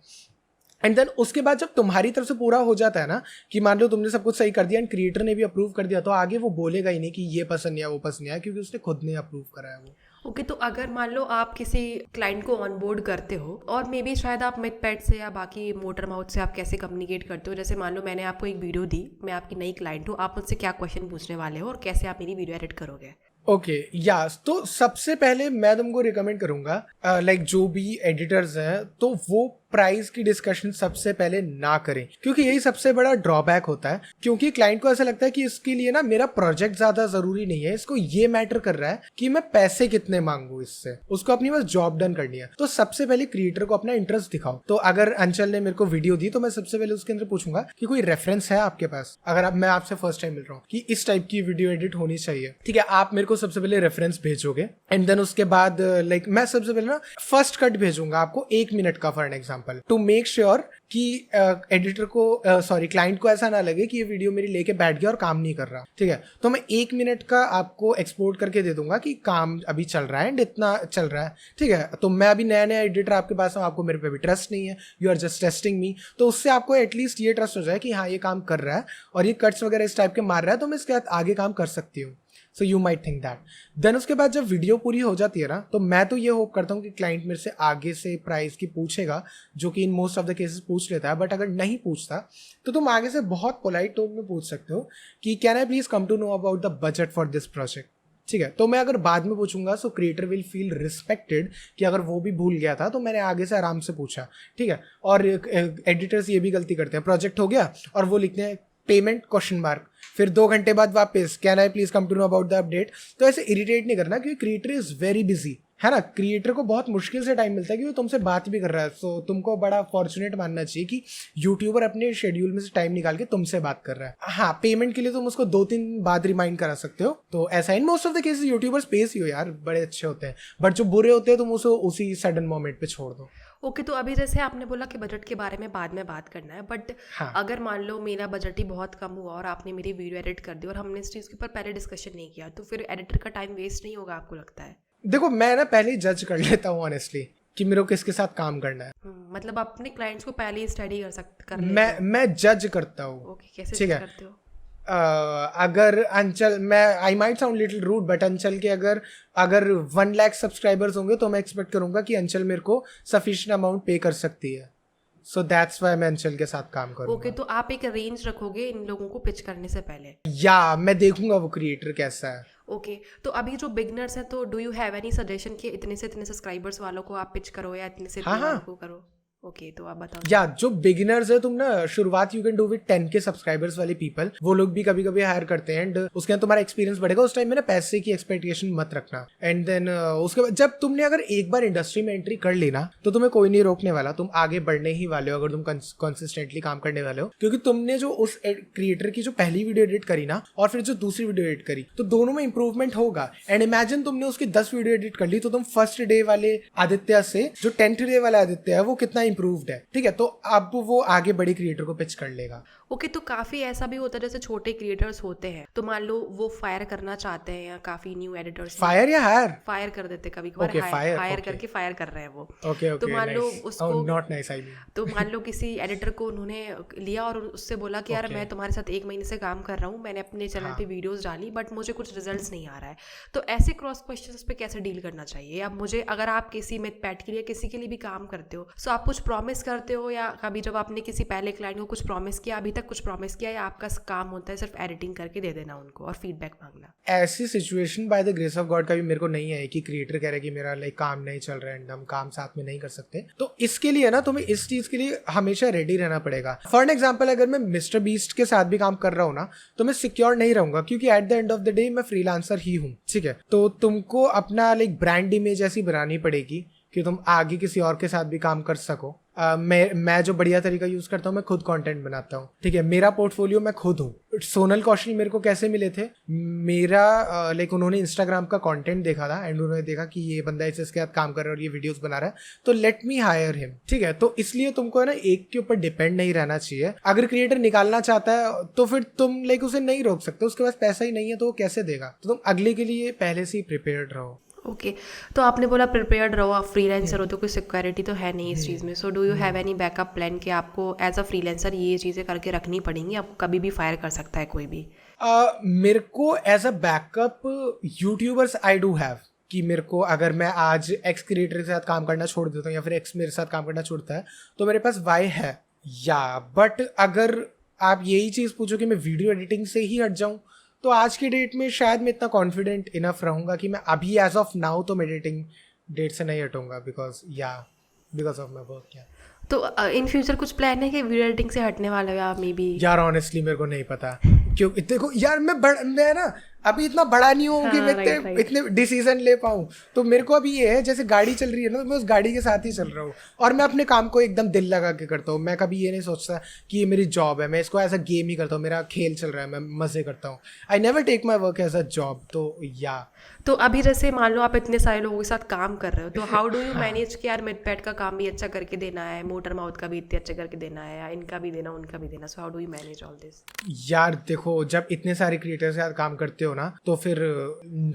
एंड देन उसके बाद जब तुम्हारी तरफ से पूरा हो जाता है ना, कि मान लो तुमने सब कुछ सही कर दिया एंड क्रिएटर ने भी अप्रूव कर दिया, तो आगे वो बोलेगा ही नहीं कि ये पसंद नहीं आया, वो पसंद नहीं आया, क्योंकि उसने खुद ने अप्रूव करा है वो। ओके तो अगर मान लो आप किसी क्लाइंट को ऑनबोर्ड करते हो, और मे बी शायद आप मिडपैड से या बाकी मोटर माउथ से आप कैसे कम्युनिकेट करते हो, जैसे मान लो मैंने आपको एक वीडियो दी, मैं आपकी नई क्लाइंट हूँ, आप मुझसे क्या क्वेश्चन पूछने वाले हो और कैसे आप मेरी वीडियो एडिट करोगे? ओके यास, तो सबसे पहले मैं तुमको रिकमेंड करूंगा लाइक जो भी एडिटर्स हैं, तो वो प्राइस की डिस्कशन सबसे पहले ना करें, क्योंकि यही सबसे बड़ा ड्रॉबैक होता है। क्योंकि क्लाइंट को ऐसा लगता है कि इसके लिए ना मेरा प्रोजेक्ट ज्यादा जरूरी नहीं है, इसको ये मैटर कर रहा है कि मैं पैसे कितने मांगू इससे, उसको अपनी बस जॉब डन करनी है। तो सबसे पहले क्रिएटर को अपना इंटरेस्ट दिखाओ। तो अगर अंचल ने मेरे को वीडियो दी, तो मैं सबसे पहले उसके अंदर पूछूंगा कि कोई रेफरेंस है आपके पास, अगर मैं आपसे फर्स्ट टाइम मिल रहा हूँ कि इस टाइप की वीडियो एडिट होनी चाहिए, ठीक है, आप मेरे को सबसे पहले रेफरेंस भेजोगे, एंड देन उसके बाद लाइक मैं सबसे पहले ना फर्स्ट कट भेजूंगा आपको 1 मिनट का, for an example, to make sure कि एडिटर को क्लाइंट को ऐसा ना लगे कि ये वीडियो मेरी लेके बैठ गया और काम नहीं कर रहा, ठीक है। तो मैं 1 मिनट का आपको एक्सपोर्ट करके दे दूंगा कि काम अभी चल रहा है एंड इतना चल रहा है, ठीक है। तो मैं अभी नया एडिटर आपके पास हूँ, आपको मेरे पे भी ट्रस्ट नहीं है, यू आर जस्ट टेस्टिंग मी, तो उससे आपको एटलीस्ट ये ट्रस्ट हो जाए कि हाँ ये काम कर रहा है और ये कट्स वगैरह इस टाइप के मार रहा है, तो मैं इसके साथ आगे काम कर सकती हूँ। So you might think that. Then उसके बाद जब वीडियो पूरी हो जाती है ना, तो मैं तो ये होप करता हूँ कि क्लाइंट मेरे से आगे से प्राइस की पूछेगा, जो कि इन मोस्ट ऑफ द केसेस पूछ लेता है। बट अगर नहीं पूछता तो तुम आगे से बहुत पोलाइट टोन में पूछ सकते हो कि can I please come to know about the budget for this project, ठीक है। तो मैं अगर बाद में पूछूंगा, so creator will feel respected कि अगर वो भी भूल गया था तो मैंने आगे से आराम से पूछा, ठीक है। और एडिटर्स ये भी गलती करते हैं, प्रोजेक्ट हो गया और वो लिखते हैं पेमेंट क्वेश्चन मार्क, फिर 2 घंटे बाद वापस can I please come to know about the update. तो ऐसे इरिटेट नहीं करना, क्योंकि क्रिएटर इज वेरी बिजी, है ना। क्रिएटर को बहुत मुश्किल से टाइम मिलता है कि वो तुमसे बात भी कर रहा है। सो तुमको बड़ा फॉर्चुनेट मानना चाहिए कि यूट्यूबर अपने शेड्यूल में से टाइम निकाल के तुमसे बात कर रहा है। हाँ, पेमेंट के लिए तुम उसको 2-3 बाद रिमाइंड करा सकते हो। तो ऐसा in most of the cases YouTubers पेस ही हो यार, बड़े अच्छे होते हैं, बट जो बुरे होते हैं तुम उसे उसी सडन मोमेंट पे छोड़ दो। ओके तो अभी जैसे आपने बोला कि बजट के बारे में बाद में बात करना है, बट हाँ। अगर मान लो मेरा बजट ही बहुत कम हुआ और आपने मेरी वीडियो एडिट कर दी और हमने इस चीज़ के ऊपर पहले डिस्कशन नहीं किया, तो फिर एडिटर का टाइम वेस्ट नहीं होगा आपको लगता है? देखो मैं ना पहले ही जज कर लेता हूँ ऑनेस्टली कि मेरे को किसके साथ काम करना है। मतलब अपने क्लाइंट्स को पहले ही स्टडी कर मैं जज करता हूँ। ओके, कैसे ठीक जज है। करते हो? अगर अंचल, मैं I might sound little rude, but Anchal के अगर 1 लाख सब्सक्राइबर्स होंगे तो मैं एक्सपेक्ट करूंगा कि अंचल मेरे को सफिशिएंट अमाउंट पे कर सकती है। सो दैट्स व्हाई मैं अंचल के साथ काम करूंगा। ओके तो आप एक रेंज रखोगे इन लोगों को पिच करने से पहले? या मैं देखूंगा वो क्रिएटर कैसा है। ओके तो अभी जो बिगनर्स हैं, तो do you have any suggestion कि इतने से इतने सब्सक्राइबर्स वालों को आप पिच करो या इतने से इतने हाँ। वालों को करो? ओके तो आप बताओ। या जो बिगिनर्स है, तुम ना शुरुआत you can do with 10K subscribers वाले पीपल, वो लोग भी कभी कभी हायर करते हैं एंड उसके बाद तुम्हारा एक्सपीरियंस बढ़ेगा। उस टाइम में ना पैसे की एक्सपेक्टेशन मत रखना। एंड देन उसके बाद जब तुमने अगर एक बार इंडस्ट्री में एंट्री कर ली ना, तो तुम्हें कोई नहीं रोकने वाला, तुम आगे बढ़ने ही वाले हो अगर तुम कंसिस्टेंटली काम करने वाले हो। क्योंकि तुमने जो उस क्रिएटर की जो पहली वीडियो एडिट करी ना और फिर जो दूसरी वीडियो एडिट करी, तो दोनों में इंप्रूवमेंट होगा। एंड इमेजिन तुमने उसकी 10 वीडियो एडिट कर ली, तो तुम फर्स्ट डे वाले आदित्य से जो 10th डे वाला आदित्य है वो कितना इंप्रूव्ड है, ठीक है। तो अब वो आगे बड़े क्रिएटर को पिच कर लेगा। ओके तो काफ़ी ऐसा भी होता है जैसे छोटे क्रिएटर्स होते हैं, तो मान लो वो फायर करना चाहते हैं या काफ़ी न्यू एडिटर्स फायर या हायर फायर कर देते कभी कभार, Okay, fire, हायर okay. करके फायर कर रहे हैं वो। ओके तो मान लो उसको नॉट नाइस आई मीन। तो मान लो किसी एडिटर को उन्होंने लिया और उससे बोला कि यार Okay. मैं तुम्हारे साथ 1 महीने से काम कर रहा हूँ, मैंने अपने चैनल हाँ. पे वीडियोस डाली बट मुझे कुछ रिजल्ट्स नहीं आ रहा है। तो ऐसे क्रॉस क्वेश्चंस पे कैसे डील करना चाहिए? या मुझे अगर आप किसी मिथपैट के लिए किसी के लिए भी काम करते हो, सो आप कुछ प्रॉमिस करते हो या कभी जब आपने किसी पहले क्लाइंट को कुछ प्रॉमिस किया, अभी तक कुछ प्रॉमिस किया, या आपका काम होता है सिर्फ एडिटिंग करके दे देना उनको और फीडबैक मांगना? ऐसी situation by the grace of God कभी मेरे को नहीं है कि क्रिएटर कह रहा है कि मेरा लाइक काम नहीं चल रहा है, हम काम साथ में नहीं कर सकते। तो इसके लिए ना तुम्हें इस चीज के लिए हमेशा रेडी रहना पड़ेगा। फॉर एन एग्जांपल, अगर मैं मिस्टर बीस्ट के साथ भी काम कर रहा हूँ ना, तो मैं सिक्योर नहीं रहूंगा, क्योंकि at the end of the day मैं फ्रीलांसर ही हूँ, ठीक है। तो तुमको अपना लाइक ब्रांड इमेज ऐसी बनानी पड़ेगी कि तुम आगे किसी और के साथ भी काम कर सको। मैं जो बढ़िया तरीका यूज करता हूँ, मैं खुद कंटेंट बनाता हूँ, ठीक है। मेरा पोर्टफोलियो मैं खुद हूँ। सोनल कौशल मेरे को कैसे मिले थे? मेरा लाइक उन्होंने इंस्टाग्राम का कंटेंट देखा था एंड उन्होंने देखा कि ये बंदा इसके साथ काम कर रहा है और ये वीडियोस बना रहा है, तो लेट मी हायर हिम, ठीक है। तो इसलिए तुमको है ना एक के ऊपर डिपेंड नहीं रहना चाहिए। अगर क्रिएटर निकालना चाहता है तो फिर तुम लाइक उसे नहीं रोक सकते, उसके पास पैसा ही नहीं है तो वो कैसे देगा। तो तुम अगले के लिए पहले से ही प्रिपेयर्ड रहो। ओके तो आपने बोला प्रिपेयर्ड रहो, आप फ्रीलांसर हो तो कोई सिक्योरिटी तो है नहीं इस चीज़ में। So do you have any backup plan कि आपको एज अ फ्रीलांसर ये चीज़ें करके रखनी पड़ेंगी, आपको कभी भी फायर कर सकता है कोई भी? मेरे को as a backup YouTubers I do have, कि मेरे को अगर मैं आज एक्स क्रिएटर के साथ काम करना छोड़ देता हूँ या फिर एक्स मेरे साथ काम करना छोड़ता है तो मेरे पास वाई है या। बट अगर आप यही चीज़ पूछो कि मैं वीडियो एडिटिंग से ही हट जाऊँ, तो आज की डेट में शायद मैं इतना कॉन्फिडेंट इनफ रहूँगा कि मैं अभी एज ऑफ नाउ तो मैं एडिटिंग डेट से नहीं हटूँगा, बिकॉज ऑफ माई वर्क। या तो इन फ्यूचर कुछ प्लान है कि वीडियो एडिटिंग से हटने वाले हो या मे बी? यार ऑनेस्टली मेरे को नहीं पता, क्यों देखो यार मैं ना अभी इतना बड़ा नहीं हूँ कि मैं इतने डिसीजन ले पाऊँ। तो मेरे को अभी ये है जैसे गाड़ी चल रही है ना, तो मैं उस गाड़ी के साथ ही चल रहा हूँ और मैं अपने काम को एकदम दिल लगा के करता हूँ। मैं कभी ये नहीं सोचता कि ये मेरी जॉब है, मैं इसको एज अ गेम ही करता हूँ, मेरा खेल चल रहा है, मैं मज़े करता हूँ। I never take my work as a job. तो या तो अभी जैसे मान लो आप इतने सारे लोगों के साथ काम कर रहे हो, तो हाउ डू यू मैनेज कि यार मिडपैट का काम भी अच्छा करके देना है, मोटर माउथ का भी इतने अच्छा करके देना है, या इनका भी देना उनका भी देना, so how do you manage all this? यार देखो, जब इतने सारे क्रिएटर के साथ काम करते हो ना, तो फिर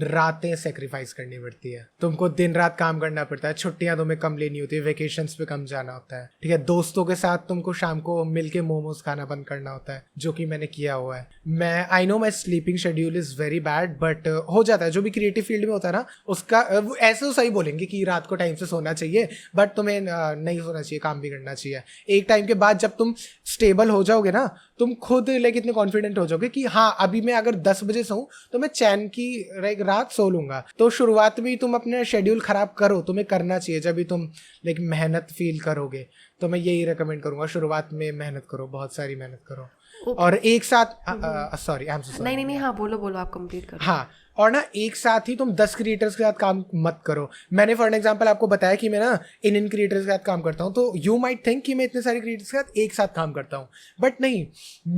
रातें सेक्रीफाइस करनी पड़ती है, तुमको दिन रात काम करना पड़ता है, छुट्टियां तुम्हें कम लेनी होती है, वेकेशंस पे कम जाना होता है, ठीक है। दोस्तों के साथ तुमको शाम को मिलके मोमोज खाना बंद करना होता है, जो कि मैंने किया हुआ है। मैं I know my sleeping schedule is very bad, but हो जाता है। जो भी क्रिएटिव फील्ड में होता है ना, उसका ऐसे तो सही बोलेंगे कि रात को टाइम से सोना चाहिए, बट तुम्हें नहीं सोना चाहिए, काम भी करना चाहिए। एक टाइम के बाद जब तुम स्टेबल हो जाओगे ना, तुम खुद लाइक इतने कॉन्फिडेंट हो जाओगे कि हाँ अभी मैं अगर 10 बजे सोऊं तो मैं चैन की लाइक रात सो लूंगा। तो शुरुआत में तुम अपने शेड्यूल खराब करो, तुम्हें करना चाहिए। जब भी तुम लाइक मेहनत फील करोगे तो मैं यही रेकमेंड करूंगा, शुरुआत में मेहनत करो, बहुत सारी मेहनत करो। और एक साथ sorry I am so sorry, नहीं हाँ बोलो आप कंप्लीट करो। हाँ, और ना एक साथ ही तुम 10 क्रिएटर्स के साथ काम मत करो। मैंने फॉर एग्जांपल आपको बताया कि मैं ना इन क्रिएटर्स के साथ काम करता हूँ, तो यू माइट थिंक कि मैं इतने सारे क्रिएटर्स के साथ एक साथ काम करता हूँ, बट नहीं।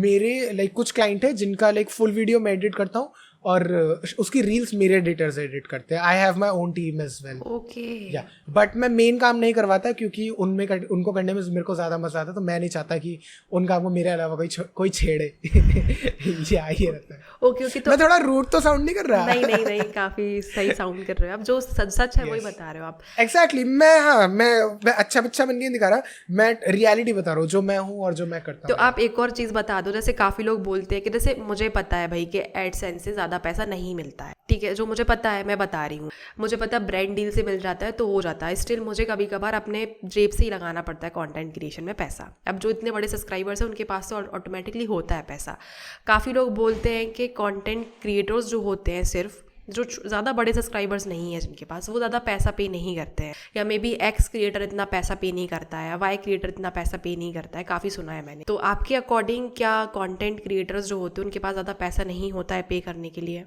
मेरे लाइक कुछ क्लाइंट है जिनका लाइक फुल वीडियो मैं एडिट करता हूँ और उसकी रील्स मेरे एडिटर्स एडिट करते हैं। I have my own team as well. Okay या बट मैं मेन काम नहीं करवाता क्योंकि उनको करने में मेरे को ज़्यादा मजा आता है, तो मैं नहीं चाहता कि उन काम को मेरे अलावा कोई छेड़े। ये रहता है। ओके तो मैं थोड़ा रूट तो साउंड नहीं कर रहा। नहीं काफी सही साउंड कर रहे हो आप, जो सच है वही बता रहे हो आप। एग्जैक्टली मैं अच्छा बच्चा बन के नहीं दिखा रहा, मैं रियलिटी बता रहा हूँ जो मैं हूँ और जो मैं करता हूँ। तो आप एक और चीज़ बता दो, जैसे काफ़ी लोग बोलते हैं कि जैसे मुझे पता है भाई कि एडसेंस से ज़्यादा पैसा नहीं मिलता है, ठीक है, जो मुझे पता है मैं बता रही हूँ, मुझे पता है ब्रांड डील से मिल जाता है तो हो जाता है, स्टिल मुझे कभी कभार अपने जेब से ही लगाना पड़ता है कंटेंट क्रिएशन में पैसा। अब जो इतने बड़े सब्सक्राइबर्स हैं उनके पास तो ऑटोमेटिकली होता है पैसा। काफ़ी लोग बोलते हैं कि कंटेंट क्रिएटर्स जो होते हैं सिर्फ जो ज़्यादा बड़े सब्सक्राइबर्स नहीं है जिनके पास, वो ज़्यादा पैसा पे नहीं करते हैं, या मे बी एक्स क्रिएटर इतना पैसा पे नहीं करता है, वाई क्रिएटर इतना पैसा पे नहीं करता है, काफ़ी सुना है मैंने। तो आपके अकॉर्डिंग क्या कंटेंट क्रिएटर्स जो होते हैं उनके पास ज़्यादा पैसा नहीं होता है पे करने के लिए?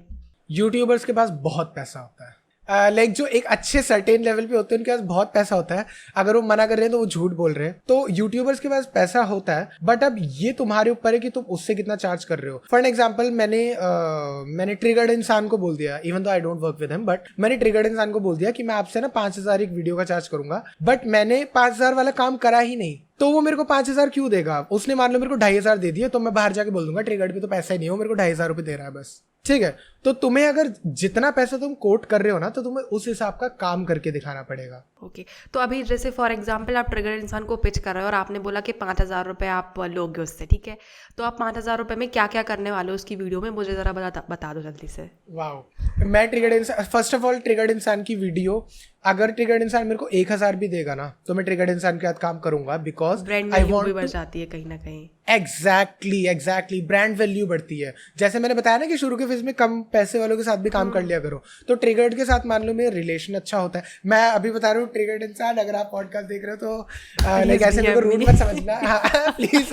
यूट्यूबर्स के पास बहुत पैसा होता है। लाइक जो एक अच्छे सर्टेन लेवल पे होते हैं उनके पास बहुत पैसा होता है। अगर वो मना कर रहे हैं तो वो झूठ बोल रहे हैं। तो यूट्यूबर्स के पास पैसा होता है, बट अब ये तुम्हारे ऊपर है कि तुम उससे कितना चार्ज कर रहे हो। फॉर एग्जाम्पल मैंने ट्रिगर्ड इंसान को बोल दिया, even though I don't work with him, but मैंने ट्रिगर्ड इंसान को बोल दिया कि मैं आपसे ना 5,000 एक वीडियो का चार्ज करूंगा, बट मैंने 5,000 वाला काम करा ही नहीं, तो वो मेरे को 5,000 क्यों देगा? उसने मान लो मेरे को 2,500 दे दिया, तो मैं बाहर जाके बोल दूंगा ट्रिगर्ड पे तो पैसा ही नहीं हो, मेरे को 2,500 रुपए दे रहा है बस। ठीक है, तो तुम्हें अगर जितना पैसा तुम कोट कर रहे हो ना, तो तुम्हें उस हिसाब का काम करके दिखाना पड़ेगा। ओके तो अभी जैसे फॉर एग्जांपल आप ट्रिगर इंसान को पिच कर रहे हो और आपने बोला कि 5,000 रुपये आप लोगे उससे, ठीक है, तो आप 5,000 रुपये में क्या क्या करने वाले हो उसकी वीडियो में, मुझे ज़रा बता दो जल्दी से। वाओ, मैं ट्रिगर्ड इंसान, फर्स्ट ऑफ ऑल ट्रिगर्ड इंसान की वीडियो, अगर ट्रिगर्ड इंसान मेरे को 1,000 भी देगा ना, तो मैं ट्रिगर्ड इंसान के साथ काम करूंगा, बिकॉज ब्रांड वैल्यू भी बढ़ जाती है कहीं ना कहीं। एग्जैक्टली ब्रांड वैल्यू बढ़ती है। जैसे मैंने बताया ना कि शुरू के फेज में कम पैसे वालों के साथ भी काम कर लिया करो, तो ट्रिगर्ड के साथ मान लो मेरा रिलेशन अच्छा होता है। मैं अभी बता रहा हूँ ट्रिगर्ड इंसान, अगर आप पॉडकास्ट देख रहे हो तो लाइक ऐसे मेरे को रूल मत समझना प्लीज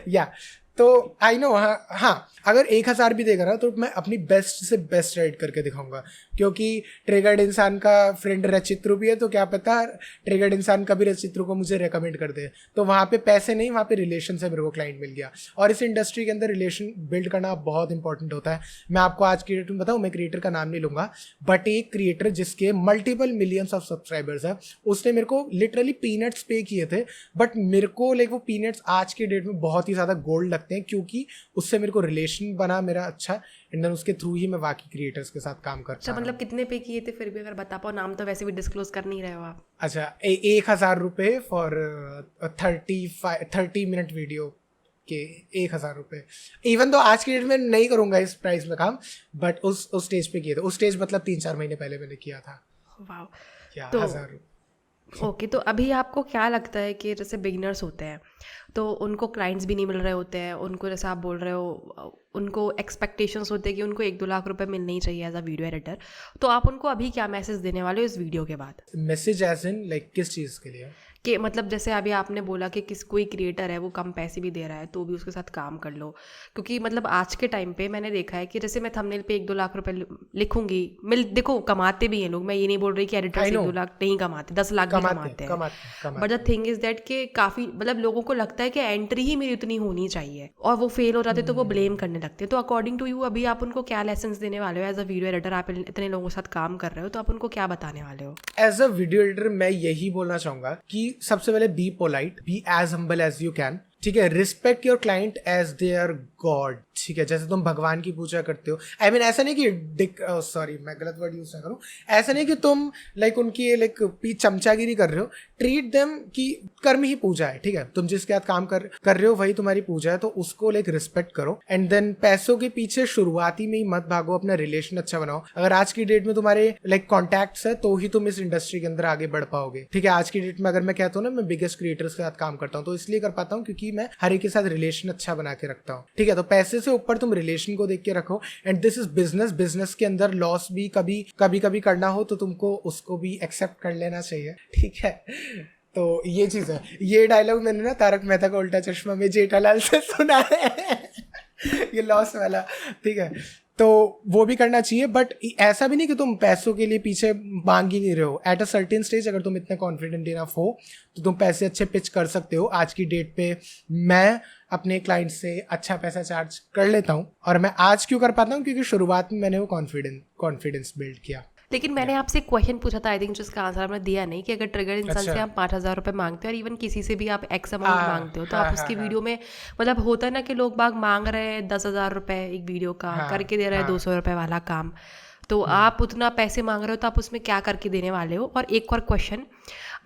या तो आई नो। हाँ, अगर 1,000 भी देगा ना, तो मैं अपनी बेस्ट से बेस्ट राइड करके दिखाऊंगा, क्योंकि ट्रिगर्ड इंसान का फ्रेंड रचित्रु भी है, तो क्या पता ट्रिगर्ड इंसान कभी रचित्रु को मुझे रेकमेंड कर दे। तो वहाँ पे पैसे नहीं, वहाँ पे रिलेशन से मेरे को क्लाइंट मिल गया। और इस इंडस्ट्री के अंदर रिलेशन बिल्ड करना बहुत इंपॉर्टेंट होता है। मैं आपको आज की डेट में बताऊँ, मैं क्रिएटर का नाम नहीं लूँगा, बट एक क्रिएटर जिसके मल्टीपल मिलियंस ऑफ सब्सक्राइबर्स है, उसने मेरे को लिटरली पीनट्स पे किए थे, बट मेरे को लाइक वो पीनट्स आज की डेट में बहुत ही ज़्यादा गोल्ड लगते हैं, क्योंकि उससे मेरे को रिलेशन बना मेरा अच्छा, एंड देन उसके थ्रू ही मैं बाकी क्रिएटर्स के साथ काम करता हूं। मतलब कितने पे किए थे फिर भी अगर बता पाओ? नाम तो वैसे भी डिस्क्लोज कर नहीं रहे हो आप। अच्छा, 1,000 रुपये फॉर 30 मिनट वीडियो के 1,000 रुपये। इवन तो आज की डेट में नहीं करूंगा इस प्राइस में काम, बट उस स्टेज पे किए थे। उस स्टेज मतलब 3-4 महीने पहले मैंने किया था। वाह, क्या तो 1,000 रुपये। ओके तो अभी आपको क्या लगता है कि जैसे बिगिनर्स होते हैं तो उनको क्लाइंट्स भी नहीं मिल रहे होते हैं, उनको जैसे आप बोल रहे हो उनको एक्सपेक्टेशंस होते हैं कि उनको 1-2 लाख रुपए मिलने ही चाहिए एज अ वीडियो एडिटर, तो आप उनको अभी क्या मैसेज देने वाले हो इस वीडियो के बाद? मैसेज एज इन लाइक किस चीज़ के लिए? कि मतलब जैसे अभी आपने बोला कि कोई क्रिएटर है वो कम पैसे भी दे रहा है तो भी उसके साथ काम कर लो, क्योंकि मतलब आज के टाइम पे मैंने देखा है कि जैसे मैं थंबनेल पे 1-2 लाख रुपए लिखूंगी, देखो कमाते भी हैं लोग, मैं ये नहीं बोल रही कि एडिटर्स 1-2 लाख नहीं कमाते, 10 लाख भी कमाते हैं, but the thing is that कि काफ़ी मतलब लोगों को लगता है कि एंट्री ही मेरी उतनी होनी चाहिए और वो फेल हो जाते तो वो ब्लेम करने लगते हैं। तो अकॉर्डिंग टू यू अभी आप उनको क्या लेसन देने वाले हो एज अ वीडियो एडिटर? आप इतने लोगों के साथ काम कर रहे हो तो आप उनको क्या बताने वाले हो? एज अ वीडियो एडिटर मैं यही बोलना चाहूंगा कि सबसे पहले be polite, be as humble as you can, ठीक है। Respect your client as their god, ठीक है। जैसे तुम भगवान की पूजा करते हो, आई मीन ऐसा नहीं कि सॉरी मैं गलत वर्ड यूज ना करूं, ऐसा नहीं कि तुम लाइक उनकी लाइक चमचागिरी कर रहे हो। ट्रीट देम कि कर्म ही पूजा है, ठीक है। तुम जिसके साथ काम कर रहे हो वही तुम्हारी पूजा है, तो उसको लाइक रिस्पेक्ट करो। एंड देन पैसों के पीछे शुरुआती में ही मत भागो, अपना रिलेशन अच्छा बनाओ। अगर आज की डेट में तुम्हारे लाइक कॉन्टैक्ट्स है तो ही तुम इस इंडस्ट्री के अंदर आगे बढ़ पाओगे, ठीक है। आज की डेट में अगर मैं कहता हूँ ना मैं बिगेस्ट क्रिएटर्स के साथ काम करता हूँ, तो इसलिए कर पाता हूँ क्योंकि मैं हर एक के साथ रिलेशन अच्छा बना के रखता हूँ, ठीक है। तो पैसे से ऊपर तुम रिलेशन को देख के रखो। And this is business, business के अंदर लॉस भी कभी करना हो तो तुमको उसको भी एक्सेप्ट कर लेना चाहिए, ठीक है। तो ये चीज है। ये डायलॉग मैंने ना तारक मेहता का उल्टा चश्मा में जेठालाल से सुना है ये लॉस वाला, ठीक है। तो वो भी करना चाहिए, बट ऐसा भी नहीं कि तुम पैसों के लिए पीछे मांग ही नहीं रहे हो। एट अ सर्टेन स्टेज अगर तुम इतने कॉन्फिडेंट इनफ हो तो तुम पैसे अच्छे पिच कर सकते हो। आज की डेट पे मैं अपने क्लाइंट से अच्छा पैसा चार्ज कर लेता हूँ, और मैं आज क्यों कर पाता हूँ क्योंकि शुरुआत में मैंने वो कॉन्फिडेंस बिल्ड किया। लेकिन मैंने आपसे एक क्वेश्चन पूछा था, आई थिंक जिसका आंसर आपने दिया नहीं, कि अगर ट्रिगर इंसान से आप 5,000 रुपये मांगते हो और इवन किसी से भी आप एक्स अमाउंट मांगते हो तो आप उसकी वीडियो में मतलब होता है ना कि लोग बाग मांग रहे हैं 10,000 रुपये एक वीडियो का, करके दे रहे हैं 200 रुपये वाला काम, तो आप उतना पैसे मांग रहे हो तो आप उसमें क्या करके देने वाले हो? और एक और क्वेश्चन,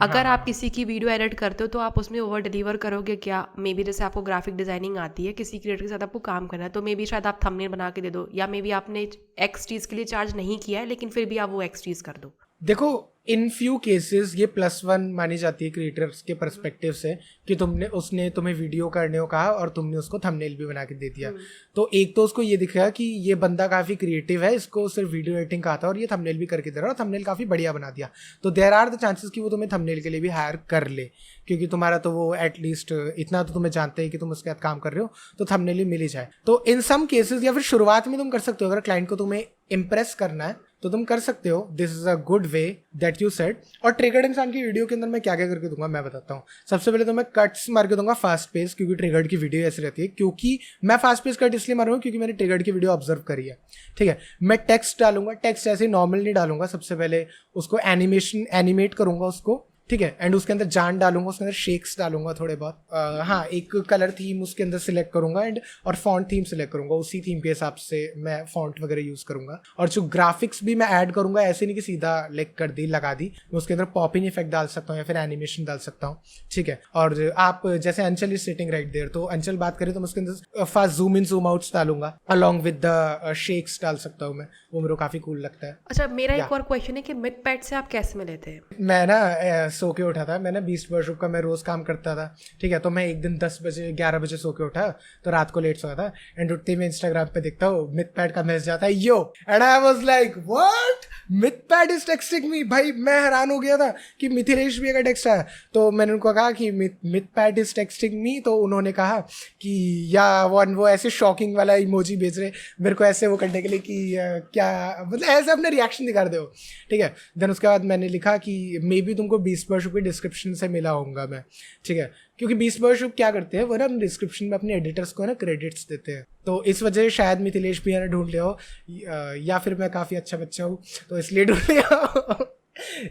अगर आप किसी की वीडियो एडिट करते हो तो आप उसमें ओवर डिलीवर करोगे क्या? मे बी जैसे आपको ग्राफिक डिजाइनिंग आती है, किसी क्रिएटर के साथ आपको काम करना है, तो मे बी शायद आप थंबनेल बना के दे दो, या मे बी आपने एक्स चीज़ के लिए चार्ज नहीं किया है लेकिन फिर भी आप वो एक्स चीज़ कर दो। देखो इन फ्यू केसेस ये +1 मानी जाती है क्रिएटर्स के पर्सपेक्टिव से कि उसने तुम्हें वीडियो करने को कहा और तुमने उसको थंबनेल भी बना के दे दिया। तो एक तो उसको ये दिखेगा कि ये बंदा काफ़ी क्रिएटिव है, इसको सिर्फ वीडियो एडिटिंग का आता है और ये थंबनेल भी करके दे रहा है और थंबनेल काफ़ी बढ़िया बना दिया। तो देयर आर द चांसेस कि वो तुम्हें थंबनेल के लिए भी हायर कर ले, क्योंकि तुम्हारा तो वो एटलीस्ट इतना तो तुम्हें जानते हैं कि तुम उसके साथ काम कर रहे हो, तो थंबनेल ही मिल ही जाए। तो इन सम केसेस या फिर शुरुआत में तुम कर सकते हो, अगर क्लाइंट को तुम्हें इम्प्रेस करना है तो तुम कर सकते हो। This is a good way that you said. और ट्रिगर्ड इंसान की वीडियो के अंदर मैं क्या क्या करके दूंगा मैं बताता हूँ। सबसे पहले तो मैं कट्स मार के दूंगा फास्ट पेस, क्योंकि ट्रिगर्ड की वीडियो ऐसी रहती है। क्योंकि मैं फास्ट पेस कट इसलिए मारूंगा क्योंकि मैंने ट्रिगर्ड की वीडियो ऑब्जर्व करी है, ठीक है। मैं टेक्स्ट डालूंगा, टेक्स्ट ऐसे नॉर्मल नहीं डालूंगा, सबसे पहले उसको एनिमेट करूंगा उसको, ठीक है। एंड उसके अंदर जान डालूंगा, उसके अंदर शेक्स डालूंगा थोड़े बहुत। हाँ, एक कलर थीम उसके अंदर सिलेक्ट करूंगा और फॉन्ट थीम सिलेक्ट करूंगा, उसी थीम के हिसाब से मैं फॉन्ट वगैरह यूज करूंगा। और जो ग्राफिक्स भी मैं ऐड करूंगा, ऐसे नहीं कि सीधा लाइक कर दी लगा दी, मैं उसके अंदर पॉपिंग इफेक्ट डाल सकता हूँ या फिर एनिमेशन डाल सकता हूँ, ठीक है। और आप जैसे अंचल इज सिटिंग राइट देयर, तो अंचल बात करें तो मैं उसके अंदर fast zoom in zoom outs डालूंगा अलॉन्ग विद द शेक्स डाल सकता हूँ मैं, वो मेरे को काफी कूल लगता है। अच्छा, मेरा एक और क्वेश्चन है कि मिडपैट से आप कैसे मिले थे? मैं ना सो के उठा था, मैंने बीस्ट वर्कशॉप का मैं रोज काम करता था, ठीक है। तो मैं एक दिन 10 बजे 11 बजे सो के उठा, तो रात को लेट सोया था। एंड उठते ही मैं इंस्टाग्राम पे देखता हूँ मिथपैट का मैसेज आता है, yo, and I was like what, Mythpat is texting me. भाई मैं हैरान हो गया था कि मिथिलेश भी का टेक्स्ट आया। तो मैंने उनको कहा कि मिथपैट इज टेक्स्टिंग मी, तो उन्होंने कहा कि या वो ऐसे शॉकिंग वाला इमोजी भेज रहे मेरे को ऐसे वो करने के लिए कि क्या मतलब ऐसे अपने रिएक्शन दिखा रहे हो, ठीक है। देन उसके बाद मैंने लिखा कि मे बी तुमको बीस्ट वर्कशॉप की डिस्क्रिप्शन से मिला होगा मैं, ठीक है। क्योंकि बीस्ट वर्कशॉप क्या करते हैं, वो ना अपने डिस्क्रिप्शन में अपने एडिटर्स को ना क्रेडिट्स देते हैं। तो इस वजह से शायद मिथिलेश भैया ने ढूंढ लिया हो, या फिर मैं काफ़ी अच्छा बच्चा हूँ तो इसलिए ढूंढ लिया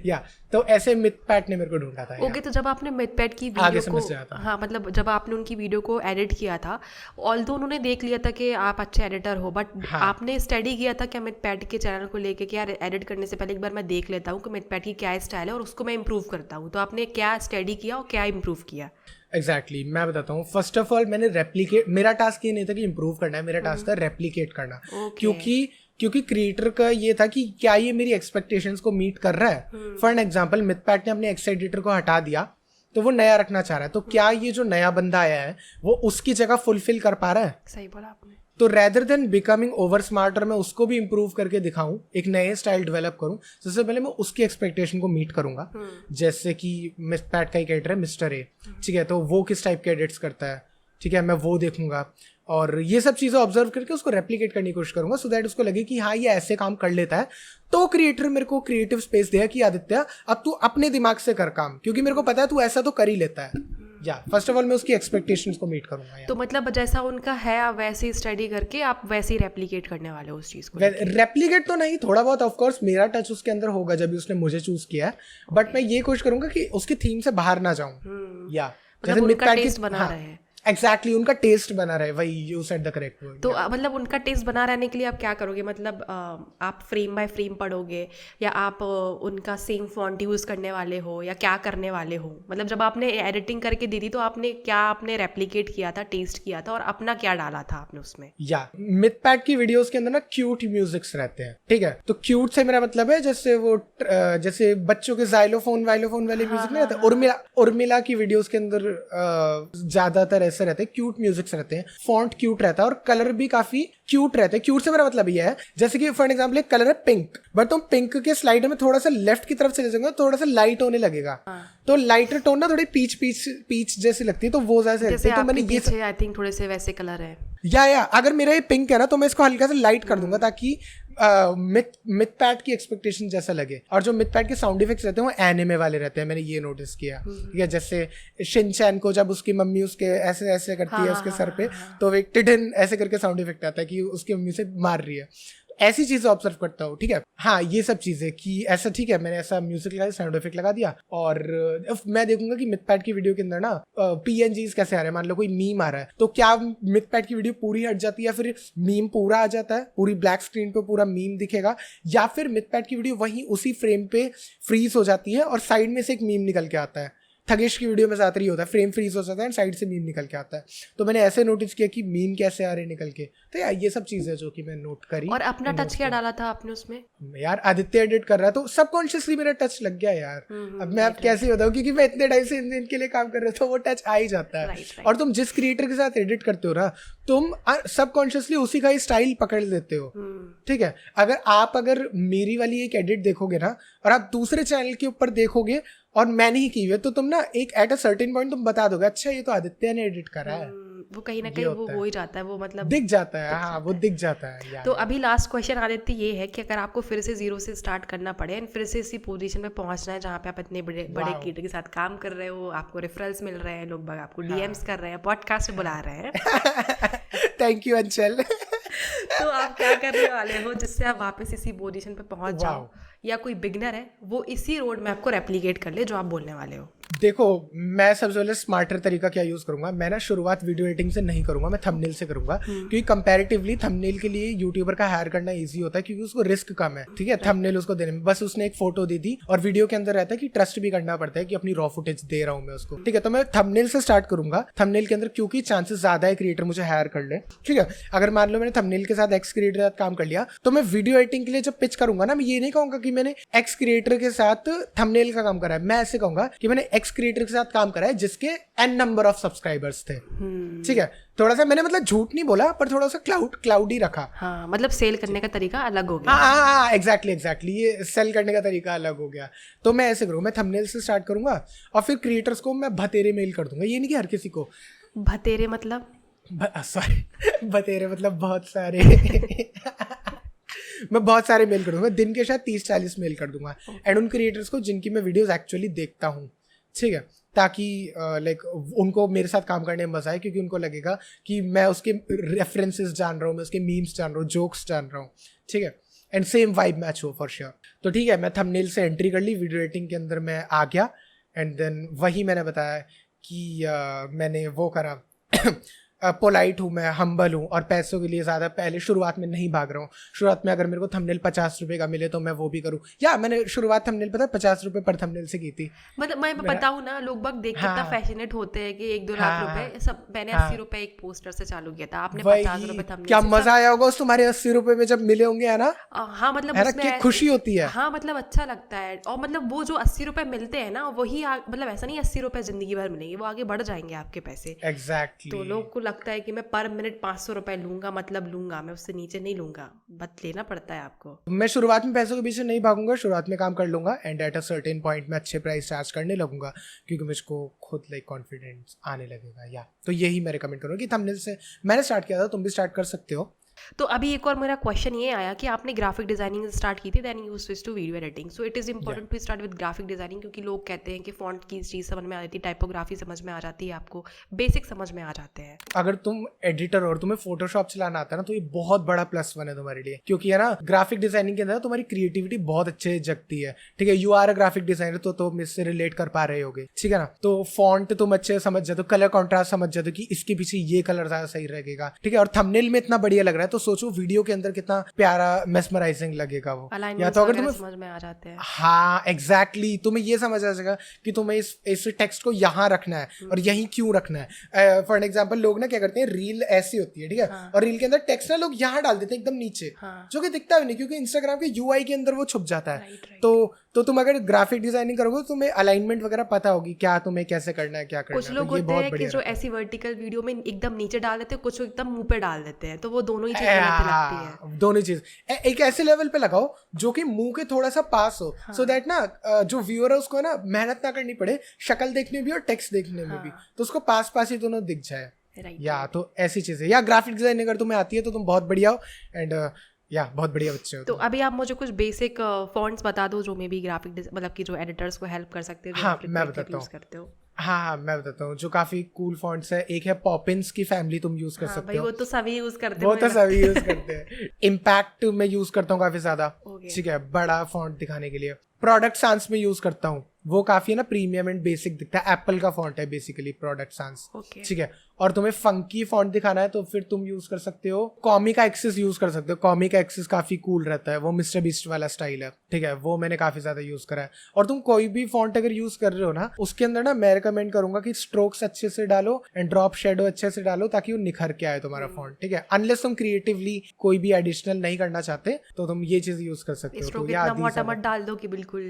या तो ऐसे मिथपैट ने मेरे को ढूंढा था। ओके, तो जब आपने मिथपैट की आगे वीडियो समझ को, हाँ मतलब जब आपने उनकी वीडियो को एडिट किया था, ऑल्दो उन्होंने देख लिया था कि आप अच्छे एडिटर हो, बट आपने स्टडी किया था क्या मिथपैट के चैनल को लेके कि यार एडिट करने से पहले एक बार मैं देख लेता हूँ कि मिथपैट की क्या स्टाइल है और उसको मैं इम्प्रूव करता हूँ। तो आपने क्या स्टडी किया और क्या इम्प्रूव किया? एग्जैक्टली मैं बताता हूँ। फर्स्ट ऑफ ऑल मैंने रेप्लिकेट, मेरा टास्क ये नहीं था कि इम्प्रूव करना है, मेरा टास्क था रेप्लिकेट करना। क्योंकि क्रिएटर का ये था कि क्या ये मेरी एक्सपेक्टेशंस को मीट कर रहा है। फॉर एन एग्जांपल, मिथपैट ने अपने एक्स एडिटर को हटा दिया तो वो नया रखना चाह रहा है, तो क्या ये जो नया बंदा आया है वो उसकी जगह फुलफिल कर पा रहा है? सही बोला आपने। तो rather than becoming over smarter, मैं उसको भी इम्प्रूव करके दिखाऊं, एक नए स्टाइल डेवलप करूं, सबसे पहले मैं उसकी एक्सपेक्टेशन को मीट करूंगा। जैसे कि मिथपैट का एक एडिटर है मिस्टर ए, ठीक है, तो वो किस टाइप के एडिट्स करता है, ठीक है, मैं वो देखूंगा और ये सब चीज़ें ऑब्जर्व करके उसको रेप्लिकेट करने की कोशिश करूंगा, सो दैट उसको लगे कि हाँ ये ऐसे काम कर लेता है। तो क्रिएटर मेरे को क्रिएटिव स्पेस देगा कि आदित्य अब तू अपने दिमाग से कर काम, क्योंकि मेरे को पता है तू ऐसा तो कर ही लेता है। या फर्स्ट ऑफ ऑल मैं उसकी एक्सपेक्टेशंस को मीट करूंगा। तो मतलब जैसा उनका है आप वैसे ही स्टडी करके आप वैसे ही रेप्लिकेट करने वाले हो उस चीज़ को? रेप्लिकेट तो नहीं, थोड़ा बहुत ऑफ कोर्स मेरा टच उसके अंदर होगा जब भी उसने मुझे चूज किया है, बट मैं ये कोशिश करूंगा कि उसकी थीम से बाहर ना जाऊं। या मतलब उनका टेस्ट बना रहे हैं। एग्जैक्टली उनका टेस्ट बना रहे, वही you said the correct word. तो मतलब उनका टेस्ट बना रहने के लिए आप क्या करोगे? मतलब आप फ्रेम बाय फ्रेम पढ़ोगे या आप उनका सेम फॉन्ट यूज करने वाले हो या क्या करने वाले हो? मतलब जब आपने एडिटिंग करके दी थी तो आपने रेप्लिकेट किया था, टेस्ट किया था और अपना क्या डाला था आपने उसमें? या मिथपैट की वीडियोस के अंदर ना क्यूट म्यूजिक्स रहते हैं, ठीक है। तो क्यूट से मेरा मतलब है जैसे बच्चों के जाइलोफोन वाले म्यूजिक नहीं रहते, उर्मिला की वीडियोस के अंदर ज्यादातर रहते हैं क्यूट म्यूजिक्स रहते हैं, फॉन्ट क्यूट रहता है और कलर भी काफी क्यूट रहते हैं। क्यूट से मेरा मतलब ये है जैसे कि फॉर एग्जांपल एक कलर है पिंक, बट तुम पिंक के स्लाइड में थोड़ा सा लेफ्ट की तरफ चले जाओगे थोड़ा सा लाइट होने लगेगा, तो लाइटर टोन ना थोड़ी पीच जैसी लगती है, तो वो जैसे तो मैंने ये आई थिंक थोड़े से वैसे कलर है। या अगर मेरा ये पिंक है ना तो मैं इसको हल्का सा लाइट कर दूंगा ताकि मिथपैट की एक्सपेक्टेशन जैसा लगे। और जो मिथपैट के साउंड इफेक्ट्स रहते हैं वो एनिमे वाले रहते हैं, मैंने ये नोटिस किया, ठीक है। जैसे शिनचैन को जब उसकी मम्मी उसके ऐसे ऐसे करती है उसके सर पे, तो एक टिडन ऐसे करके साउंड इफेक्ट आता है कि उसकी मम्मी से मार रही है। ऐसी चीजें ऑब्जर्व करता हूँ, ठीक है। हाँ, ये सब चीजें कि ऐसा, ठीक है, मैंने ऐसा म्यूजिक लगा, साउंड इफेक्ट लगा दिया और मैं देखूंगा कि मिथपैट की वीडियो के अंदर ना PNGs कैसे आ रहे हैं। मान लो कोई मीम आ रहा है तो क्या मिथपैट की वीडियो पूरी हट जाती है या फिर मीम पूरा आ जाता है, पूरी ब्लैक स्क्रीन पे पूरा मीम दिखेगा, या फिर मिथपैट की वीडियो वहीं उसी फ्रेम पे फ्रीज हो जाती है और साइड में से एक मीम निकल के आता है, थगेश की वीडियो में ज़्यादातर ही होता है, फ्रेम फ्रीज हो जाता है एंड साइड से मीम निकल के आता है। तो मैंने ऐसे नोटिस किया कि मीम कैसे आ रहे निकल के। तो यार ये सब चीज़ें जो कि मैं नोट करी। और अपना टच क्या डाला था आपने उसमें? यार आदित्य एडिट कर रहा है तो सबकॉन्शियसली मेरा टच लग गया यार। अब मैं आप कैसे बताऊँ, क्योंकि मैं इतने टाइम से इनके लिए काम कर रहा था, वो टच आ ही जाता है। और तुम जिस क्रिएटर के साथ एडिट करते हो ना, तुम सबकॉन्शियसली उसी का ही स्टाइल पकड़ लेते हो। ठीक है, अगर मेरी वाली एक एडिट देखोगे ना और आप दूसरे चैनल के ऊपर देखोगे और मैंने ही की हुई है, तो तुम ना एक एट अ सर्टेन पॉइंट तुम बता दोगे अच्छा ये तो आदित्य ने एडिट करा है। वो कहीं ना कहीं वो हो ही जाता है, वो मतलब दिख जाता है। हाँ, वो दिख जाता है यार। तो अभी लास्ट क्वेश्चन आदित्य ये है कि अगर आपको फिर से जीरो से स्टार्ट करना पड़े एंड फिर से इसी पोजीशन पे पहुंचना है जहाँ पे आप इतने बड़े क्रिएटर के साथ काम कर रहे हो, आपको रेफरल्स मिल रहे हैं, लोग आपको डीएम्स कर रहे हैं, पॉडकास्ट में बुला रहे हैं थैंक यू अंचल। तो आप क्या करने वाले हो जिससे आप वापस इसी पोजीशन पे पहुंच जाओ, या कोई बिगनर है वो इसी रोड में आपको रेप्लिकेट कर ले जो आप बोलने वाले हो? देखो, मैं सबसे पहले स्मार्टर तरीका क्या यूज करूंगा, मैं ना शुरुआत वीडियो एडिटिंग से नहीं करूंगा, मैं थंबनेल से करूंगा। क्योंकि कंपैरेटिवली थंबनेल के लिए यूट्यूबर का हायर करना इजी होता है, क्योंकि उसको रिस्क कम है। ठीक है, थंबनेल उसको देने में बस उसने एक फोटो दी थी और वीडियो के अंदर रहता है कि ट्रस्ट भी करना पड़ता है कि अपनी रॉ फुटेज दे रहा हूं मैं उसको। ठीक है, तो मैं थंबनेल से स्टार्ट करूंगा। थंबनेल के अंदर क्योंकि चांसेस ज्यादा है क्रिएटर मुझे हायर कर ले। ठीक है, अगर मान लो मैंने थंबनेल के साथ एक्स क्रिएटर के साथ काम कर लिया, तो मैं वीडियो एडिटिंग के लिए जब पिच करूंगा ना, मैं ये नहीं कहूंगा कि मैंने एक्स क्रिएटर के साथ थंबनेल का काम करा है। मैं ऐसे कहूंगा कि मैंने एक्स क्रिएटर के साथ काम करा है जिसके n नंबर ऑफ सब्सक्राइबर्स थे। ठीक है, थोड़ा सा मैंने मतलब झूठ नहीं बोला, पर थोड़ा सा क्लाउडी रखा। हाँ, मतलब सेल करने का तरीका अलग हो गया। हाँ, एग्जैक्टली ये सेल करने का तरीका अलग हो गया। तो मैं ऐसे करूँगा, मैं थंबनेल से स्टार्ट करूंगा और फिर क्रिएटर्स को मैं भतेरे मेल कर दूंगा। ये नहीं कि हर किसी को भतेरे मतलब सॉरी भतेरे मतलब बहुत सारे मैं बहुत सारे मेल कर दूंगा, दिन के शायद 30-40 मेल कर दूंगा एंड उन क्रिएटर्स को जिनकी मैं वीडियोस एक्चुअली देखता हूँ। ठीक है, ताकि लाइक उनको मेरे साथ काम करने में मजा आए, क्योंकि उनको लगेगा कि मैं उसके रेफरेंसेस जान रहा हूँ, मैं उसके मीम्स जान रहा हूँ, जोक्स जान रहा हूँ। ठीक है, एंड सेम वाइब मैच हो फॉर श्योर। तो ठीक है, मैं थंबनेल से एंट्री कर ली, वीडियो एडिटिंग के अंदर मैं आ गया एंड देन वही मैंने बताया कि मैंने वो करा पोलाइट हूँ मैं, हम्बल हूँ और पैसों के लिए ज़्यादा पहले शुरुआत में नहीं भाग रहा हूँ। शुरुआत में अगर मेरे को थंबनेल 50 रुपये का मिले तो मैं वो भी करूँ। या मैंने शुरुआत थंबनेल पता 50 रुपये पर थंबनेल से की थी। मतलब मैं बताऊँ ना, लोग बाग देख कितना फैसिनेट होते हैं कि 1-2 लाख रुपए सब। मैंने 80 रुपए एक पोस्टर से चालू किया था, आपने 50 रुपए थंबनेल। क्या मजा आया होगा उस तुम्हारे 80 रुपए में जब मिले होंगे, है ना? हाँ, मतलब उसमें खुशी होती है। हाँ, मतलब अच्छा लगता है। और मतलब वो जो 80 रुपए मिलते हैं ना, वही मतलब ऐसा नहीं 80 रुपए जिंदगी भर मिलेंगे, वो आगे बढ़ जाएंगे आपके पैसे। एग्जैक्टली। तो लोग को लगता है कि मैं पर मिनट 500 रुपए लूंगा, मतलब लूंगा, मैं उससे नीचे नहीं लूंगा, बट लेना पड़ता है आपको। मैं शुरुआत में पैसों के पीछे नहीं भागूंगा, शुरुआत में काम कर लूंगा and eight a certain point में अच्छे प्राइस चार्ज करने लगूंगा, क्योंकि मुझको खुद लाइक कॉन्फिडेंस आने लगेगा। या तो यही मैं रिकमेंड करूँगा कि थंबनेल से मैंने स्टार्ट किया था, तुम भी स्टार्ट कर सकते हो। तो अभी एक और मेरा क्वेश्चन ये आया कि आपने ग्राफिक डिजाइनिंग स्टार्ट की थी, then you switch to video editing. So it is important to start with graphic designing, क्योंकि लोग कहते हैं कि फॉन्ट की चीज़ समझ में आ जाती है, टाइपोग्राफी समझ में आ जाती है, आपको बेसिक समझ में आ जाते हैं। अगर तुम एडिटर और तुम्हें फोटोशॉप चलाना आता है ना, तो ये बहुत बड़ा प्लस वन है तुम्हारे लिए, क्योंकि है ना ग्राफिक डिजाइनिंग के अंदर तुम्हारी क्रिएटिविटी बहुत अच्छे जगती है। ठीक है, you are a graphic designer, तो तुम इससे रिलेट कर पा रहे होगे। ठीक है ना, तो फॉन्ट तुम अच्छे समझ जाते हो, कलर कॉन्ट्रास्ट समझ जाते हो कि इसके पीछे ये कलर ज्यादा सही लगेगा। ठीक है, और थंबनेल में इतना बढ़िया लग रहा है, तो सोचो वीडियो के अंदर कितना प्यारा मेस्मराइजिंग लगेगा वो। या तो अगर तुम्हें समझ में आ जाते हैं। हाँ, एग्जैक्टली, तुम्हें ये समझ आ जाएगा कि तुम्हें इस टेक्स्ट को यहाँ रखना है और यहीं क्यों रखना है। फॉर एग्जांपल लोग ना क्या करते हैं, रील ऐसी होती है, ठीक है, और रील के अंदर टेक्स्ट ना लोग यहाँ डाल देते हैं एकदम नीचे, जो कि दिखता भी नहीं, क्योंकि इंस्टाग्राम के यूआई के अंदर वो छुप जाता है। तो तुम अगर ग्राफिक डिजाइनिंग करोगे तो तुम्हें अलाइनमेंट वगैरह पता होगी, क्या तुम्हें कैसे करना है, क्या करना है। कुछ लोग होते हैं कि जो ऐसी वर्टिकल वीडियो में एकदम नीचे डाल देते हैं, कुछ एकदम मुंह पे डाल देते हैं, तो वो दोनों ही चीजें लगती है। दोनों चीज एक ऐसे लेवल पे लगाओ जो कि मुंह के थोड़ा सा पास हो, सो दैट ना जो व्यूअर है उसको ना मेहनत ना करनी पड़े शक्ल देखने में भी और टेक्स्ट देखने में भी, तो उसको पास पास ही दोनों दिख जाए। या तो ऐसी चीजें, या ग्राफिक डिजाइन अगर तुम्हें आती है तो तुम बहुत बढ़िया हो एंड या बहुत बढ़िया बच्चे हो। तो अभी आप मुझे कुछ बेसिक फॉन्ट्स बता दो जो मे भी ग्राफिक मतलब कि जो एडिटर्स को हेल्प कर सकते हैं। हाँ, मैं बताता हूँ। हाँ, मैं बताता हूँ जो काफी कूल फॉन्ट्स है। एक है पॉपिंस की फैमिली, तुम यूज कर सकते हो। वो तो सभी यूज करते हैं, वो तो सभी यूज करते हैं। इम्पैक्ट मैं यूज करता हूँ काफी ज्यादा, ठीक है, बड़ा फॉन्ट दिखाने के लिए। प्रोडक्ट सांस में यूज करता हूँ वो काफी है ना प्रीमियम एंड बेसिक दिखता है, एप्पल का फॉन्ट है बेसिकली प्रोडक्ट सांस, Okay. ठीक है। और तुम्हें फंकी फॉन्ट दिखाना है तो फिर तुम यूज कर सकते हो कॉमिक एक्सिस यूज कर सकते हो। कॉमिक एक्सिस काफी कूल रहता है, वो मिस्टर बीस्ट वाला स्टाइल है, ठीक है, वो मैंने काफी ज्यादा यूज करा है। और तुम कोई भी फॉन्ट अगर यूज कर रहे हो ना, उसके अंदर ना मैं रिकमेंड करूंगा कि स्ट्रोक्स अच्छे से डालो एंड ड्रॉप शेडो अच्छे से डालो ताकि वो निखर के आए तुम्हारा फॉन्ट, ठीक है। अनलेस तुम क्रिएटिवली कोई भी एडिशनल नहीं करना चाहते तो तुम ये चीज यूज कर सकते हो। स्ट्रोक तो इतना याद मोटा मत डाल दो कि बिल्कुल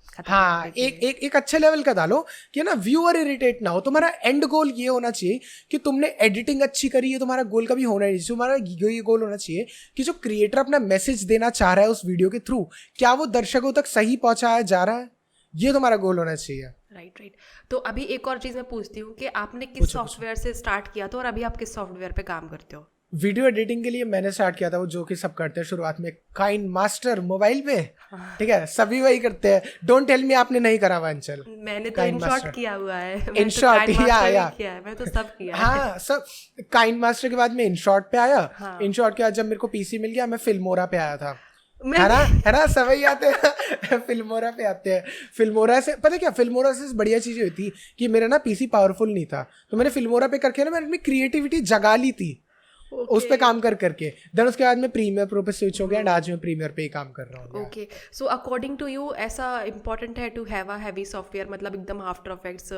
खत्म हाँ, कर दे। एक अच्छे लेवल का डालो कि ना व्यूअर इरिटेट ना हो। तुम्हारा एंड गोल ये होना चाहिए कि तुमने एडिटिंग अच्छी करी है, तुम्हारा गोल कभी होना नहीं चाहिए। तुम्हारा ये गोल होना चाहिए कि जो क्रिएटर अपना मैसेज देना चाह रहा है उस वीडियो के थ्रू, क्या वो दर्शकों तक सही पहुंचाया जा रहा है, ये तुम्हारा गोल होना चाहिए। राइट। तो अभी एक और चीज़ मैं पूछती हूँ कि आपने किस सॉफ्टवेयर से स्टार्ट किया था और अभी आप किस सॉफ्टवेयर पे काम करते हो? वीडियो एडिटिंग के लिए मैंने स्टार्ट किया था वो जो कि सब करते हैं शुरुआत में, काइंड मास्टर मोबाइल पे, ठीक है, सभी वही करते हैं। डोंट टेल मी आपने नहीं करा वांचल। मैंने तो InShot किया हुआ है, InShot, या किया है, मैं तो सब किया है। हाँ, सब काइंड मास्टर के बाद मैं InShot पे आया। InShot के बाद जब मेरे को पीसी मिल गया मैं फिल्मोरा पे आया था, है ना सभी आते हैं फिल्मोरा पे आते हैं। फिल्मोरा से पता क्या, फिल्मोरा से बढ़िया चीज हुई थी कि मेरा ना पीसी पावरफुल नहीं था, तो मैंने फिल्मोरा पे करके ना मैंने अपनी क्रिएटिविटी जगा ली थी उस पे काम करके। देन उसके बाद मैं प्रीमियर प्रो पे स्विच हो गया एंड आज मैं प्रीमियर पे ही काम कर रहा हूँ। Okay, so according to you ऐसा इम्पोर्टेंट है to have a heavy software, मतलब एकदम आफ्टर इफेक्ट्स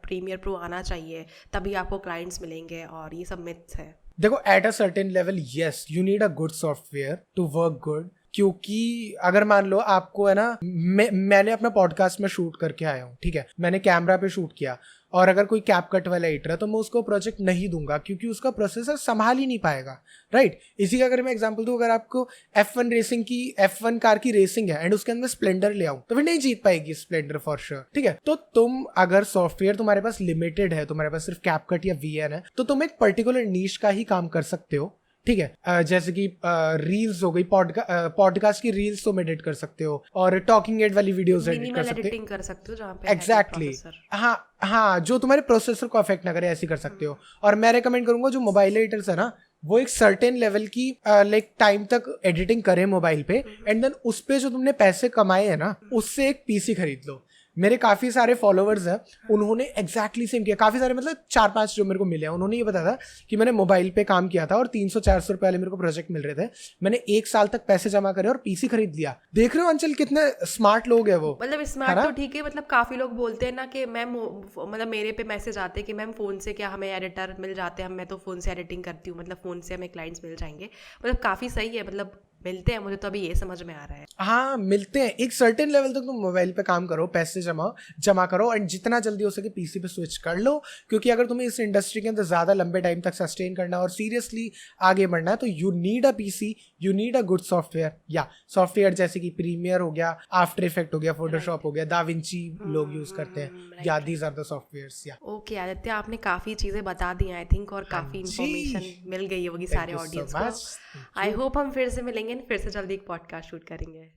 प्रीमियर प्रो आना चाहिए तभी आपको क्लाइंट्स मिलेंगे, और ये सब मिथ्स है? देखो, at a certain level yes you need a good software to work good, क्योंकि अगर मान लो आपको है ना, मैंने अपना पॉडकास्ट में शूट करके आया हूँ, ठीक है, मैंने कैमरा पे शूट किया, और अगर कोई कैपकट वाला एडिटर है तो मैं उसको प्रोजेक्ट नहीं दूंगा क्योंकि उसका प्रोसेसर संभाल ही नहीं पाएगा, राइट। इसी का अगर मैं एग्जांपल दूं, अगर आपको F1 कार की रेसिंग है एंड उसके अंदर स्प्लेंडर ले आऊं तो फिर नहीं जीत पाएगी स्प्लेंडर फॉर श्योर, ठीक है। तो तुम अगर सॉफ्टवेयर तुम्हारे पास लिमिटेड है, तुम्हारे पास सिर्फ कैपकट या VN है, तो तुम एक पर्टिकुलर नीश का ही काम कर सकते हो, ठीक है। जैसे कि रील्स हो गई, पॉडकास्ट की रील्स तुम एडिट कर सकते हो, और टॉकिंग हेड वाली वीडियोस एडिट कर सकते हो, एडिटिंग कर सकते हो जहाँ पे एग्जैक्टली। हाँ, जो तुम्हारे प्रोसेसर को अफेक्ट ना करे ऐसी कर सकते हो। और मैं रेकमेंड करूंगा जो मोबाइल एडिटर्स है ना, वो एक सर्टेन लेवल की लाइक टाइम तक एडिटिंग करे मोबाइल पे, एंड देन उस पे जो तुमने पैसे कमाए हैं ना, उससे एक पीसी खरीद लो। मेरे काफ़ी सारे फॉलोवर्स हैं, उन्होंने एग्जैक्टली सेम किया। काफ़ी सारे मतलब 4-5 जो मेरे को मिले हैं, उन्होंने ये बताया था कि मैंने मोबाइल पे काम किया था और 300-400 रुपये वाले मेरे को प्रोजेक्ट मिल रहे थे, मैंने 1 साल तक पैसे जमा करे और पीसी खरीद लिया। देख रहे हो अंचल कितने स्मार्ट लोग हैं वो। मतलब स्मार्ट तो ठीक है, मतलब काफ़ी लोग बोलते हैं ना कि मैम, मतलब मेरे पे मैसेज आते हैं कि मैम फ़ोन से क्या हमें एडिटर मिल जाते हैं, मैं तो फ़ोन से एडिटिंग करती हूँ, मतलब फ़ोन से हमें क्लाइंट्स मिल जाएंगे। मतलब काफ़ी सही है, मतलब मिलते हैं, मुझे तो अभी ये समझ में आ रहा है। हाँ, मिलते हैं। एक सर्टेन लेवल तक तुम मोबाइल पे काम करो, पैसे जमा करो, एंड जितना जल्दी हो सके पीसी पे स्विच कर लो, क्योंकि अगर तुम्हें इस इंडस्ट्री के अंदर ज़्यादा लंबे टाइम तक सस्टेन करना और सीरियसली आगे बढ़ना है तो you need a PC, you need a good software. या सॉफ्टवेयर जैसे कि प्रीमियर हो गया, आफ्टर इफेक्ट हो गया, फोटोशॉप हो गया, दाविंची लोग यूज करते हैं, या दीज आर द सॉफ्टवेयर्स। या ओके आदित्य, आपने काफ़ी चीज़ें बता दी आई थिंक, और काफ़ी इंफॉर्मेशन मिल गई होगी सारे ऑडियंस को। आई होप हम फिर से मिलेंगे, फिर से जल्दी एक पॉडकास्ट शूट करेंगे।